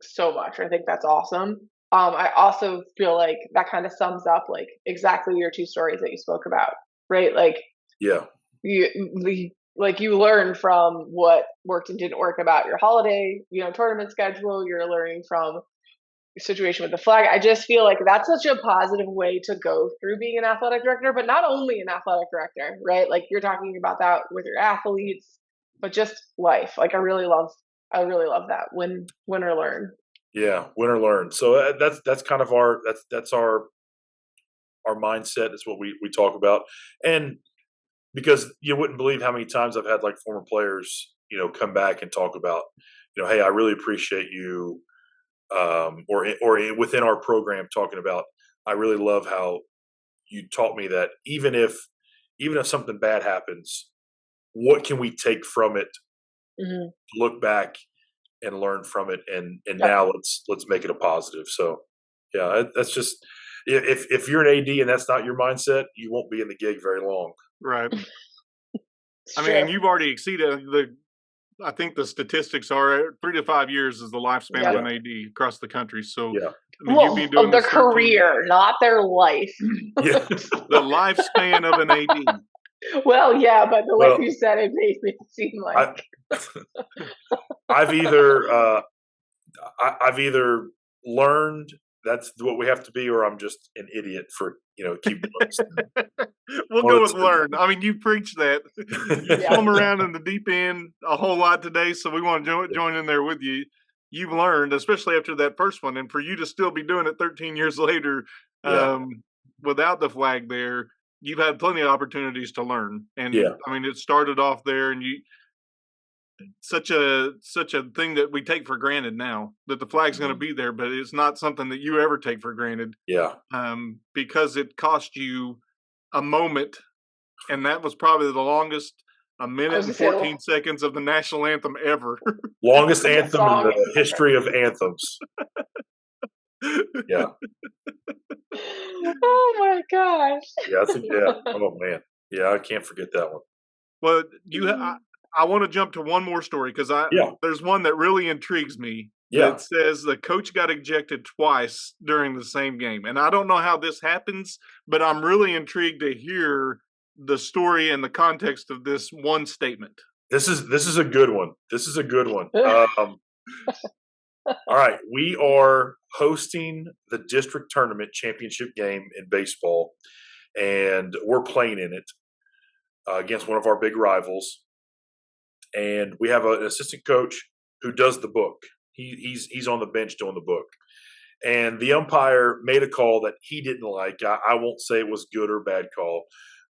Speaker 2: so much. I think that's awesome. I also feel like that kind of sums up like exactly your two stories that you spoke about, right? Like
Speaker 3: Yeah,
Speaker 2: you learn from what worked and didn't work about your holiday, tournament schedule. You're learning from your situation with the flag. I just feel like that's such a positive way to go through being an athletic director, but not only an athletic director, right? Like you're talking about that with your athletes, but just life. Like I really love that. Win or learn.
Speaker 3: yeah, win or learn. So that's kind of that's our mindset. Is what we talk about, and because you wouldn't believe how many times I've had like former players, come back and talk about, hey, I really appreciate you, or within our program talking about, I really love how you taught me that even if something bad happens, what can we take from it,
Speaker 2: Mm-hmm.
Speaker 3: look back and learn from it, and
Speaker 2: Yep.
Speaker 3: now let's make it a positive. So yeah, that's just if you're an AD and that's not your mindset, you won't be in the gig very long.
Speaker 4: Right.
Speaker 2: It's
Speaker 4: I mean,
Speaker 2: true.
Speaker 4: and you've already exceeded I think the statistics are 3 to 5 years is the lifespan of
Speaker 2: Yep.
Speaker 4: an AD across the country. So,
Speaker 3: Yeah,
Speaker 4: I mean, you've
Speaker 2: Well,
Speaker 4: been doing
Speaker 2: of their
Speaker 4: this 13,
Speaker 2: career, not their life.
Speaker 3: yeah.
Speaker 4: the lifespan of an AD.
Speaker 2: Well, yeah, but the way
Speaker 3: Well,
Speaker 2: you said it made me seem like
Speaker 3: I I've either I've either learned that's what we have to be, or I'm just an idiot for keep doing this.
Speaker 4: We'll
Speaker 3: One
Speaker 4: go
Speaker 3: of
Speaker 4: with
Speaker 3: the
Speaker 4: learn. I mean, you preached that. You
Speaker 2: yeah.
Speaker 4: swum around in the deep end a whole lot today, so we want to join in there with you. You've learned, especially after that first one, and for you to still be doing it 13 years later,
Speaker 3: yeah,
Speaker 4: um, without the flag there, you've had plenty of opportunities to learn. And
Speaker 3: yeah,
Speaker 4: I mean, it started off there, and you such a thing that we take for granted now that the flag's going to be there, but it's not something that you ever take for granted,
Speaker 3: yeah,
Speaker 4: because it cost you a moment, and that was probably the longest a
Speaker 2: I
Speaker 4: minute
Speaker 2: was
Speaker 4: and
Speaker 2: just saying
Speaker 4: 14 seconds of the national anthem ever.
Speaker 3: longest
Speaker 2: that
Speaker 3: anthem in
Speaker 2: song.
Speaker 3: the history of anthems. Yeah,
Speaker 2: Oh my gosh.
Speaker 3: yeah, yeah. Oh man, yeah, I can't forget that one.
Speaker 4: Well, I want to jump to one more story because
Speaker 3: Yeah,
Speaker 4: there's one that really intrigues me
Speaker 3: yeah.
Speaker 4: that says the coach got ejected twice during the same game. And I don't know how this happens, but I'm really intrigued to hear the story and the context of this one statement.
Speaker 3: This is a good one. This is a good one. All right, we are hosting the district tournament championship game in baseball, and we're playing in it against one of our big rivals. And we have an assistant coach who does the book. He's on the bench doing the book. And the umpire made a call that he didn't like. I won't say it was good or bad call,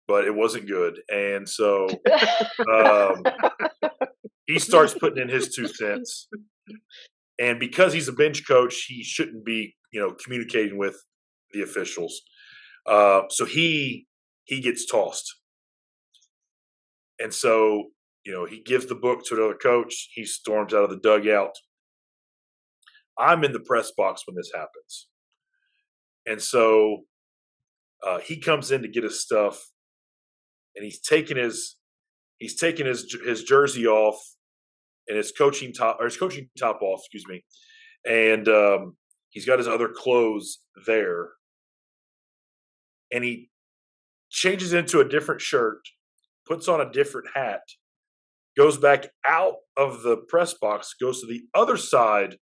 Speaker 3: but it wasn't good. And so he starts putting in his 2 cents. And because he's a bench coach, he shouldn't be, communicating with the officials. So he gets tossed. And so he gives the book to another coach. He storms out of the dugout. I'm in the press box when this happens. And so he comes in to get his stuff, and he's taking his jersey off and his coaching top off, excuse me. And he's got his other clothes there. And he changes into a different shirt, puts on a different hat, goes back out of the press box, goes to the other side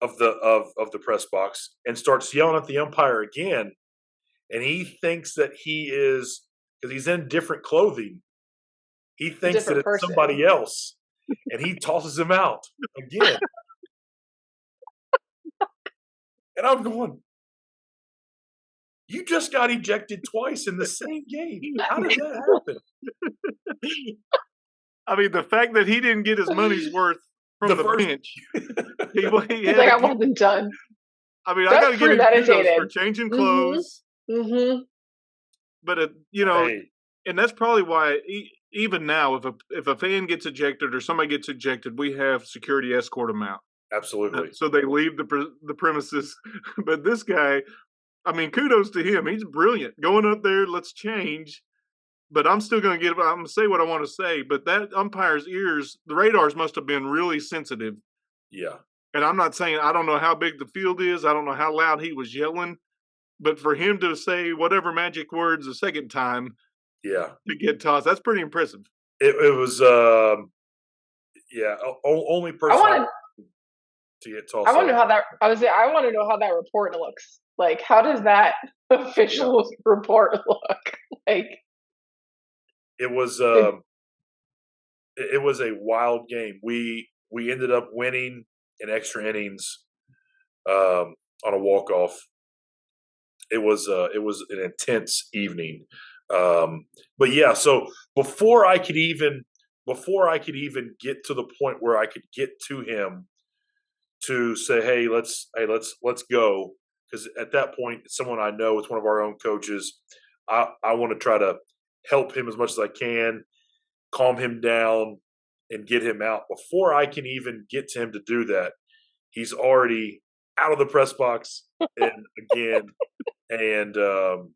Speaker 3: of the press box, and starts yelling at the umpire again. And he thinks that he is, because he's in different clothing, he thinks that it's somebody else, and he tosses him out again. And I'm going, you just got ejected twice in the same game. How did that happen?
Speaker 4: I mean, the fact that he didn't get his money's worth from the bench.
Speaker 2: He's like, I wasn't done.
Speaker 4: I mean, I got to give him kudos for changing clothes.
Speaker 2: Mm-hmm.
Speaker 4: But, and that's probably why even now, if a fan gets ejected or somebody gets ejected, we have security escort them out.
Speaker 3: Absolutely.
Speaker 4: So they leave the premises. But this guy, I mean, kudos to him. He's brilliant. Going up there, let's change. But I'm still going to say what I want to say. But that umpire's ears, the radars must have been really sensitive.
Speaker 3: Yeah.
Speaker 4: And I'm not saying, I don't know how big the field is. I don't know how loud he was yelling. But for him to say whatever magic words a second time, to get tossed, that's pretty impressive.
Speaker 3: It was, only person to get tossed.
Speaker 2: I want to know how that. I want to know how that report looks. Like, how does that official report look? Like,
Speaker 3: it was a wild game. We ended up winning in extra innings on a walk-off. It was an intense evening. But yeah, so before I could even get to the point where I could get to him to say, hey, let's go, because at that point, it's someone I know, it's one of our own coaches. I want to try to help him as much as I can, calm him down, and get him out. Before I can even get to him to do that, he's already out of the press box and again. And that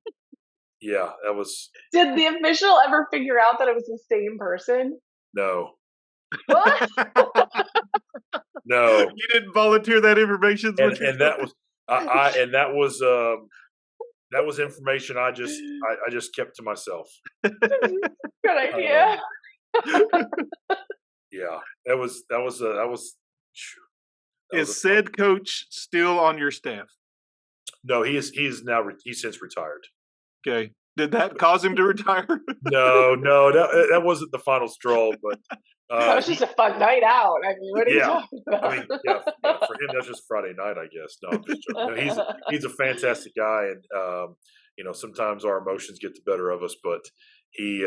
Speaker 3: was.
Speaker 2: Did the official ever figure out that it was the same person?
Speaker 3: No.
Speaker 2: What?
Speaker 3: No.
Speaker 4: You didn't volunteer that information.
Speaker 3: And that was that was information I just kept to myself.
Speaker 2: Good idea.
Speaker 3: Yeah, that was.
Speaker 4: Is said coach still on your staff?
Speaker 3: No, he's since retired.
Speaker 4: Okay. Did that cause him to retire?
Speaker 3: No, that wasn't the final straw, but
Speaker 2: that was just a fun night out. I mean, what are you talking about?
Speaker 3: I mean, for him, that's just Friday night, I guess. No, I'm just joking. No, he's a fantastic guy, and sometimes our emotions get the better of us, but he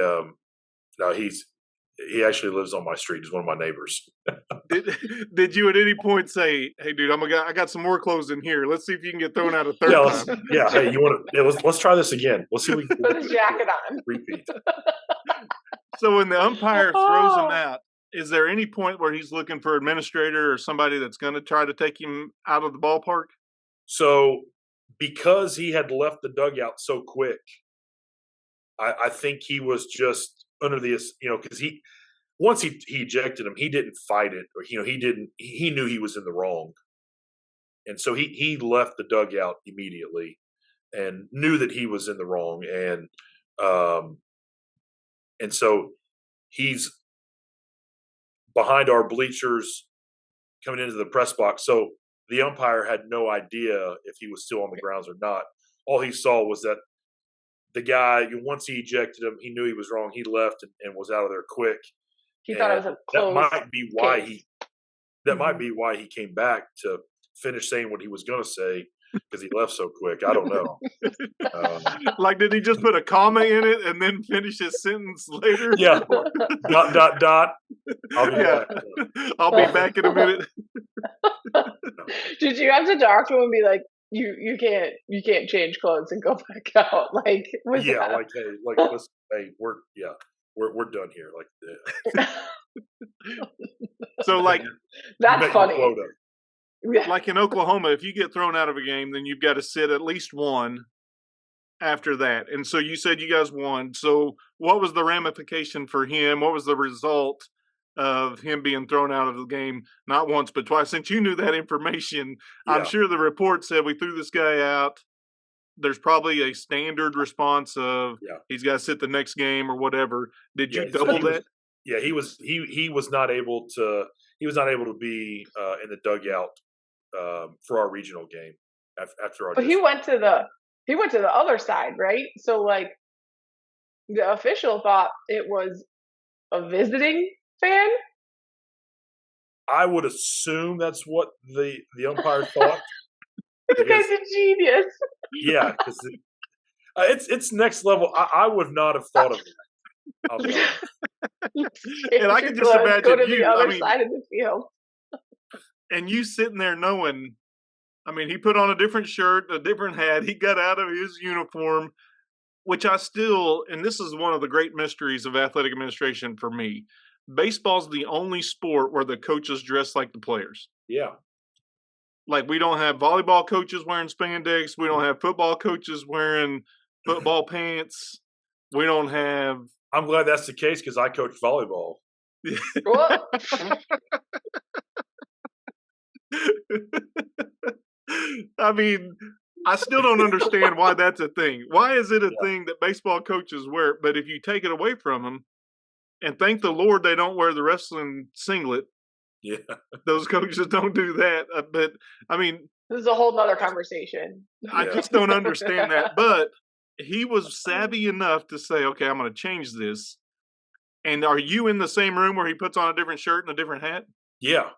Speaker 3: actually lives on my street. He's one of my neighbors.
Speaker 4: Did you at any point say, "Hey, dude, I got some more clothes in here. Let's see if you can get thrown out a third time"?
Speaker 3: Yeah. Hey, you want to? Yeah, let's try this again. Let's see if we can
Speaker 2: put a jacket on.
Speaker 3: Repeat.
Speaker 4: So when the umpire throws him out, is there any point where he's looking for administrator or somebody that's going to try to take him out of the ballpark?
Speaker 3: So because he had left the dugout so quick, I think he was just under the, because once he ejected him, he didn't fight it, or he knew he was in the wrong, and so he left the dugout immediately and knew that he was in the wrong, and so he's behind our bleachers coming into the press box. So the umpire had no idea if he was still on the grounds or not. All he saw was that the guy, once he ejected him, he knew he was wrong. He left and was out of there quick.
Speaker 2: He thought it was a close.
Speaker 3: That might be why might be why he came back to finish saying what he was going to say, because he left so quick. I don't know.
Speaker 4: Like, did he just put a comma in it and then finish his sentence later?
Speaker 3: Yeah. ... I'll be back.
Speaker 4: I'll be back in a minute.
Speaker 2: Did you have to talk to him and be like, you can't change clothes and go back out? Like,
Speaker 3: hey, we're we're done here. Like,
Speaker 4: So, like,
Speaker 2: That's
Speaker 3: met your
Speaker 2: funny.
Speaker 3: quota.
Speaker 2: Yeah.
Speaker 4: like in Oklahoma, if you get thrown out of a game, then you've got to sit at least one after that. And so you said you guys won. So what was the ramification for him? What was the result of him being thrown out of the game, not once, but twice? Since you knew that information, I'm
Speaker 3: Yeah.
Speaker 4: sure the report said we threw this guy out. There's probably a standard response of
Speaker 3: Yeah.
Speaker 4: he's got to sit the next game or whatever. Did you
Speaker 3: Yeah, so
Speaker 4: double
Speaker 3: he was-
Speaker 4: that?
Speaker 3: Yeah, he was not able to be in the dugout for our regional game after our.
Speaker 2: But he went to the other side, right? So like the official thought it was a visiting fan.
Speaker 3: I would assume that's what the umpire thought.
Speaker 2: This guy's a genius.
Speaker 3: Yeah, because it's next level. I would not have thought of that. I'll be honest.
Speaker 4: And I can just
Speaker 2: Go
Speaker 4: imagine
Speaker 2: to the
Speaker 4: you.
Speaker 2: other
Speaker 4: I mean,
Speaker 2: side of the field.
Speaker 4: and you sitting there knowing, I mean, he put on a different shirt, a different hat. He got out of his uniform, which I still, and this is one of the great mysteries of athletic administration for me. Baseball's the only sport where the coaches dress like the players.
Speaker 3: Yeah.
Speaker 4: Like, we don't have volleyball coaches wearing spandex. We don't have football coaches wearing football pants. We don't have.
Speaker 3: I'm glad that's the case because I coach volleyball.
Speaker 2: Well,
Speaker 4: I mean, I still don't understand why that's a thing. Why is it a thing that baseball coaches wear? But if you take it away from them, and thank the Lord they don't wear the wrestling singlet,
Speaker 3: Yeah.
Speaker 4: those coaches don't do that. But I mean,
Speaker 2: this is a whole nother conversation.
Speaker 4: I just don't understand that. But he was savvy enough to say, okay, I'm going to change this. And are you in the same room where he puts on a different shirt and a different hat?
Speaker 3: Yeah.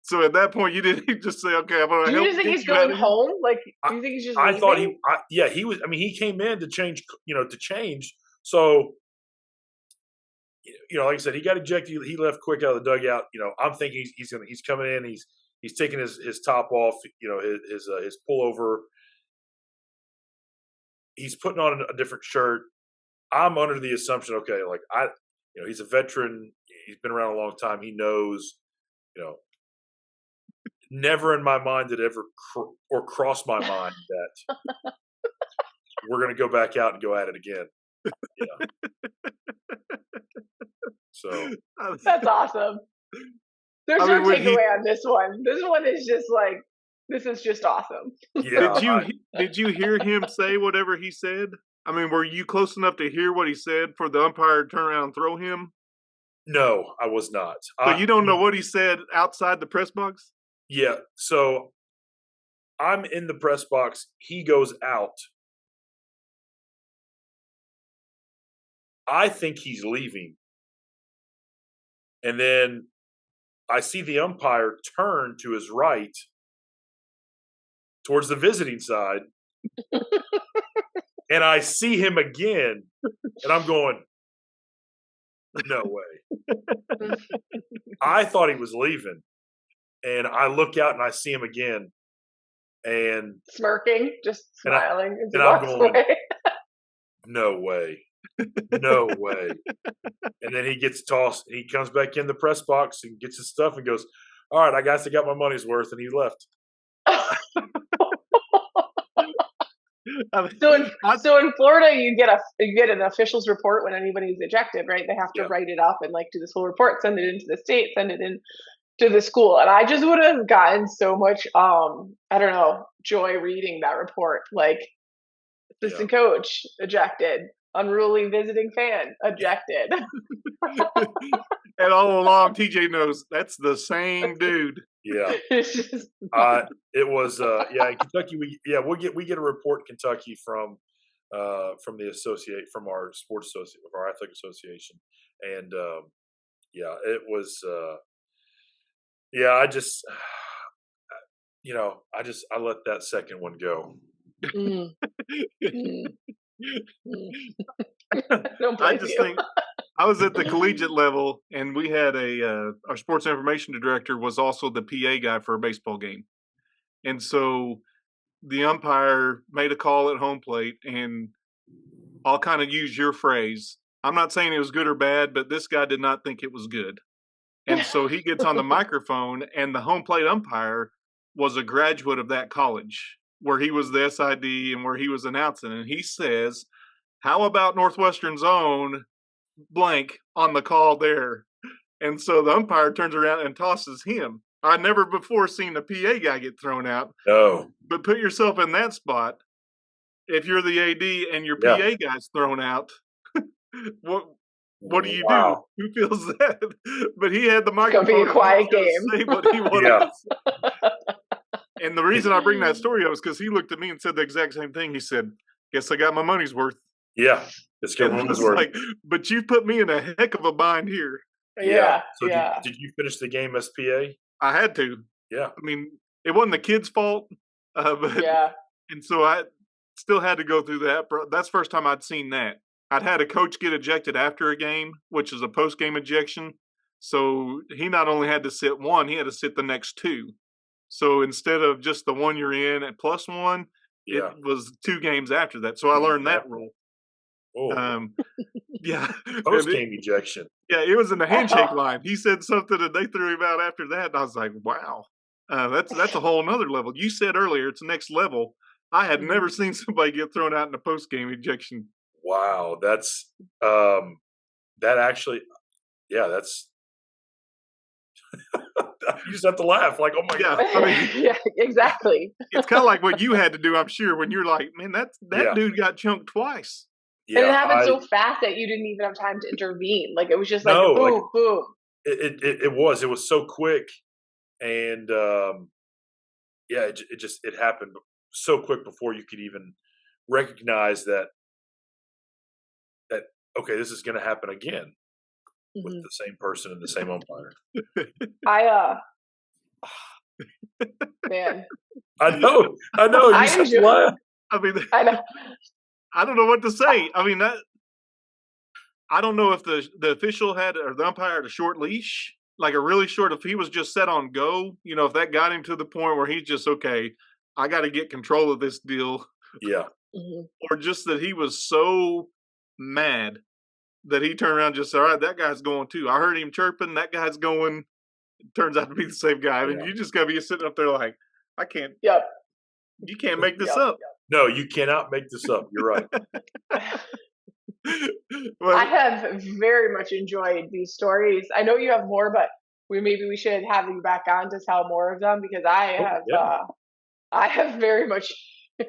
Speaker 4: So at that point, you didn't just say, okay, I'm going to
Speaker 2: Do
Speaker 4: help
Speaker 2: you just think
Speaker 4: get
Speaker 2: he's
Speaker 4: you out
Speaker 2: going
Speaker 4: of here?
Speaker 2: home? Like, do you think he's just
Speaker 3: I
Speaker 2: leaving?
Speaker 3: thought he was. I mean, he came in to change. To change. So, like I said, he got ejected. He left quick out of the dugout. I'm thinking he's coming in. He's taking his top off. His pullover. He's putting on a different shirt. I'm under the assumption, okay, like he's a veteran. He's been around a long time. He knows, never in my mind did ever cross my mind that we're going to go back out and go at it again. So
Speaker 2: That's awesome. There's no takeaway on this one. This one is just like, this is just awesome.
Speaker 3: Yeah.
Speaker 4: Did you hear him say whatever he said? I mean, were you close enough to hear what he said for the umpire to turn around and throw him?
Speaker 3: No, I was not.
Speaker 4: So you don't know what he said outside the press box?
Speaker 3: Yeah. So I'm in the press box. He goes out. I think he's leaving. And then I see the umpire turn to his right towards the visiting side. And I see him again. And I'm going, no way. I thought he was leaving. And I look out and I see him again. And
Speaker 2: smirking, just smiling.
Speaker 3: And I'm going, no way. No way. And then he gets tossed. And he comes back in the press box and gets his stuff and goes, all right, I guess I got my money's worth. And he left.
Speaker 2: So in Florida, you get an official's report when anybody's ejected, right? They have to write it up and do this whole report, send it into the state, send it in to the school. And I just would have gotten so much, joy reading that report. Like, assistant coach ejected, unruly visiting fan ejected.
Speaker 4: And all along, TJ knows that's the same dude.
Speaker 3: Yeah. It was in Kentucky. We get a report in Kentucky from our sports associate, our athletic association, and it was I let that second one go.
Speaker 2: I just think
Speaker 4: I was at the collegiate level, and we had our sports information director was also the PA guy for a baseball game. And so the umpire made a call at home plate, and I'll kind of use your phrase. I'm not saying it was good or bad, but this guy did not think it was good. And so he gets on the microphone, and the home plate umpire was a graduate of that college where he was the SID and where he was announcing. And he says, how about Northwestern's own blank on the call there? And so the umpire turns around and tosses him. I'd never before seen a PA guy get thrown out.
Speaker 3: No.
Speaker 4: But put yourself in that spot. If you're the AD and your PA guy's thrown out, what do you do? Who feels that? But he had the microphone.
Speaker 2: It's gonna be a quiet game.
Speaker 4: Say what he wanted to say. And the reason I bring that story up is because he looked at me and said the exact same thing. He said, "Guess I got my money's worth."
Speaker 3: Yeah, it's got my money's worth.
Speaker 4: Like, but you put me in a heck of a bind here.
Speaker 2: Yeah.
Speaker 3: So did you finish the game as PA?
Speaker 4: I had to.
Speaker 3: Yeah.
Speaker 4: I mean, it wasn't the kid's fault. But,
Speaker 2: yeah.
Speaker 4: And so I still had to go through that. That's the first time I'd seen that. I'd had a coach get ejected after a game, which is a post-game ejection. So he not only had to sit one, he had to sit the next two. So instead of just the one you're in at +1, it was 2 games after that. So I learned that rule.
Speaker 3: Oh.
Speaker 4: Yeah.
Speaker 3: Post-game ejection.
Speaker 4: Yeah, it was in the handshake line. He said something and they threw him out after that. And I was like, wow, that's a whole nother level. You said earlier it's next level. I had never seen somebody get thrown out in a post-game ejection.
Speaker 3: Wow, that's that actually, that's you just have to laugh, like, oh my god.
Speaker 4: I mean,
Speaker 2: yeah, exactly.
Speaker 4: It's kind of like what you had to do, I'm sure, when you're like, man, that dude got chunked twice.
Speaker 2: Yeah, and it happened so fast that you didn't even have time to intervene. Like, it was just like boom, boom.
Speaker 3: It was so quick, and it happened so quick before you could even recognize that okay, this is going to happen again with the same person and the same umpire.
Speaker 2: Man,
Speaker 3: I know. You just laugh.
Speaker 4: I mean,
Speaker 2: I know.
Speaker 4: I don't know what to say. I mean, I don't know if the official or the umpire had a short leash, like a really short. If he was just set on go, if that got him to the point where he's just okay, I got to get control of this deal.
Speaker 3: Yeah.
Speaker 4: Or just that he was so mad that he turned around and just said, all right, that guy's going too. I heard him chirping. That guy's going. It turns out to be the same guy. I mean, you just got to be sitting up there like, I can't.
Speaker 2: Yep.
Speaker 4: You can't make this up.
Speaker 3: No, you cannot make this up. You're right.
Speaker 2: Well, I have very much enjoyed these stories. I know you have more, but we should have you back on to tell more of them because I have very much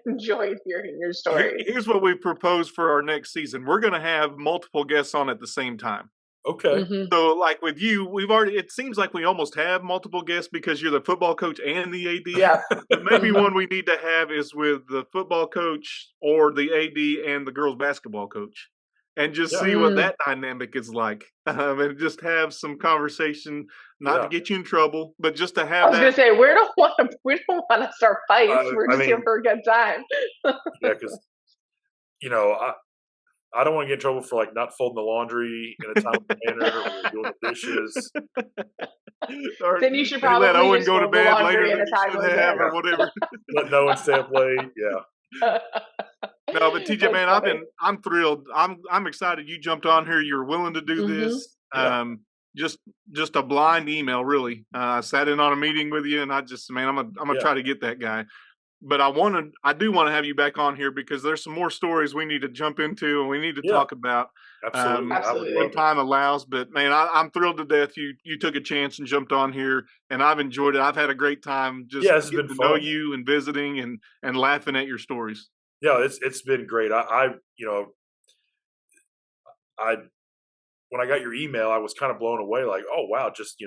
Speaker 2: enjoyed hearing your story.
Speaker 4: Here's what we propose for our next season. We're going to have multiple guests on at the same time.
Speaker 3: Okay.
Speaker 4: So like with you, it seems like we almost have multiple guests because you're the football coach and the AD.
Speaker 2: Yeah.
Speaker 4: But maybe one we need to have is with the football coach or the AD and the girls basketball coach. And just see what that dynamic is like. And just have some conversation, not to get you in trouble, but just to have
Speaker 2: I was going to say, we don't want to start fights. We're just here for a good time.
Speaker 3: Yeah, because, I don't want to get in trouble for like not folding the laundry in a timely manner or doing the dishes.
Speaker 2: Or then you should probably
Speaker 4: let Owen go to bed later
Speaker 2: than
Speaker 4: or whatever.
Speaker 3: Let no one stay up late. Yeah.
Speaker 4: No, but TJ, man, I'm thrilled. I'm excited you jumped on here. You're willing to do this. Yeah. Just a blind email, really. I sat in on a meeting with you, and I'm gonna try to get that guy. But I do want to have you back on here because there's some more stories we need to jump into and we need to talk about.
Speaker 3: Absolutely.
Speaker 4: When time allows. But man, I'm thrilled to death you took a chance and jumped on here, and I've enjoyed it. I've had a great time just getting to know you and visiting and laughing at your stories.
Speaker 3: Yeah, it's been great. I when I got your email, I was kind of blown away. Like, oh wow, just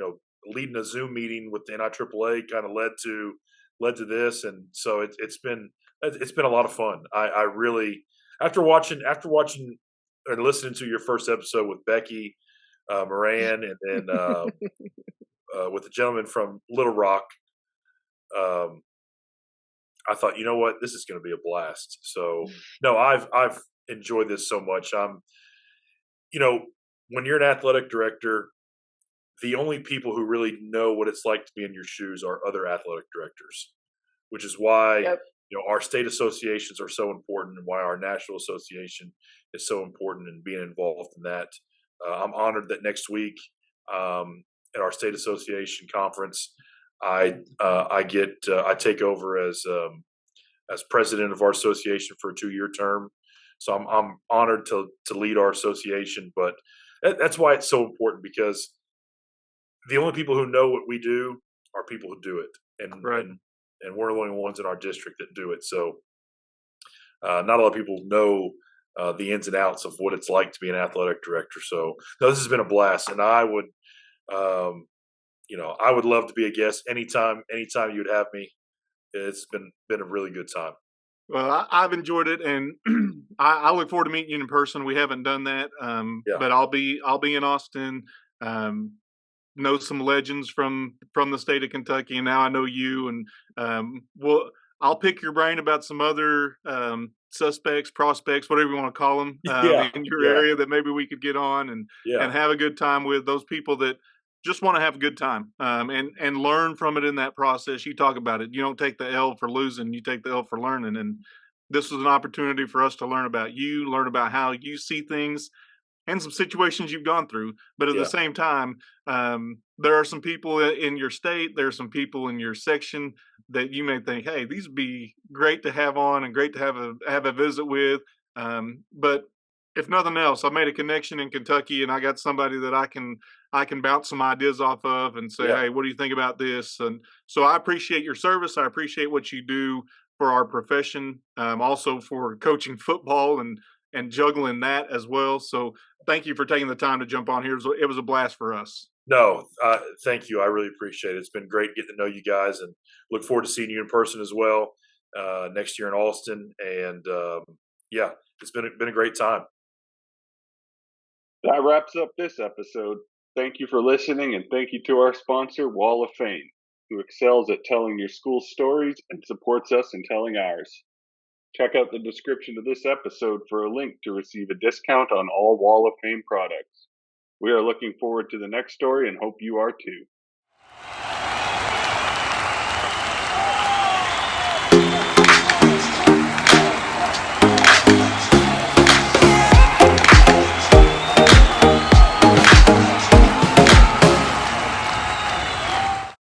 Speaker 3: leading a Zoom meeting with the NIAAA kind of led to this, and so it's been a lot of fun. I really after watching and listening to your first episode with Becky Moran, and then with the gentleman from Little Rock. I thought, you know what, this is going to be a blast. So, no, I've enjoyed this so much. When you're an athletic director, the only people who really know what it's like to be in your shoes are other athletic directors, which is why, our state associations are so important, and why our national association is so important, and being involved in that. I'm honored that next week, at our state association conference, I take over as president of our association for a 2-year term. So I'm honored to lead our association, but that's why it's so important, because the only people who know what we do are people who do it, and
Speaker 4: Right.
Speaker 3: and we're the only ones in our district that do it. So not a lot of people know the ins and outs of what it's like to be an athletic director. So no, this has been a blast, and um, I would love to be a guest anytime you'd have me. It's been a really good time.
Speaker 4: Well, I've enjoyed it, and I look forward to meeting you in person. We haven't done that,
Speaker 3: Yeah,
Speaker 4: but I'll be in Austin. Um, know some legends from the state of Kentucky, and now I know you. And well, I'll pick your brain about some other suspects, prospects, whatever you want to call them,
Speaker 3: yeah,
Speaker 4: in your
Speaker 3: yeah,
Speaker 4: area that maybe we could get on
Speaker 3: yeah,
Speaker 4: and have a good time with those people that just want to have a good time, and learn from it in that process. You talk about it. You don't take the L for losing. You take the L for learning. And this was an opportunity for us to learn about you, learn about how you see things, and some situations you've gone through. But at the
Speaker 3: yeah,
Speaker 4: same time, there are some people in your state, there are some people in your section that you may think, hey, these would be great to have on and great to have a visit with. But if nothing else, I made a connection in Kentucky, and I got somebody that I can bounce some ideas off of and say,
Speaker 3: yeah.
Speaker 4: hey, what do you think about this? And so I appreciate your service. I appreciate what you do for our profession, also for coaching football and juggling that as well. So thank you for taking the time to jump on here. It was a blast for us.
Speaker 3: No, thank you. I really appreciate it. It's been great getting to know you guys, and look forward to seeing you in person as well next year in Austin. And yeah, it's been a great time.
Speaker 1: That wraps up this episode. Thank you for listening, and thank you to our sponsor, Wall of Fame, who excels at telling your school's stories and supports us in telling ours. Check out the description of this episode for a link to receive a discount on all Wall of Fame products. We are looking forward to the next story and hope you are too.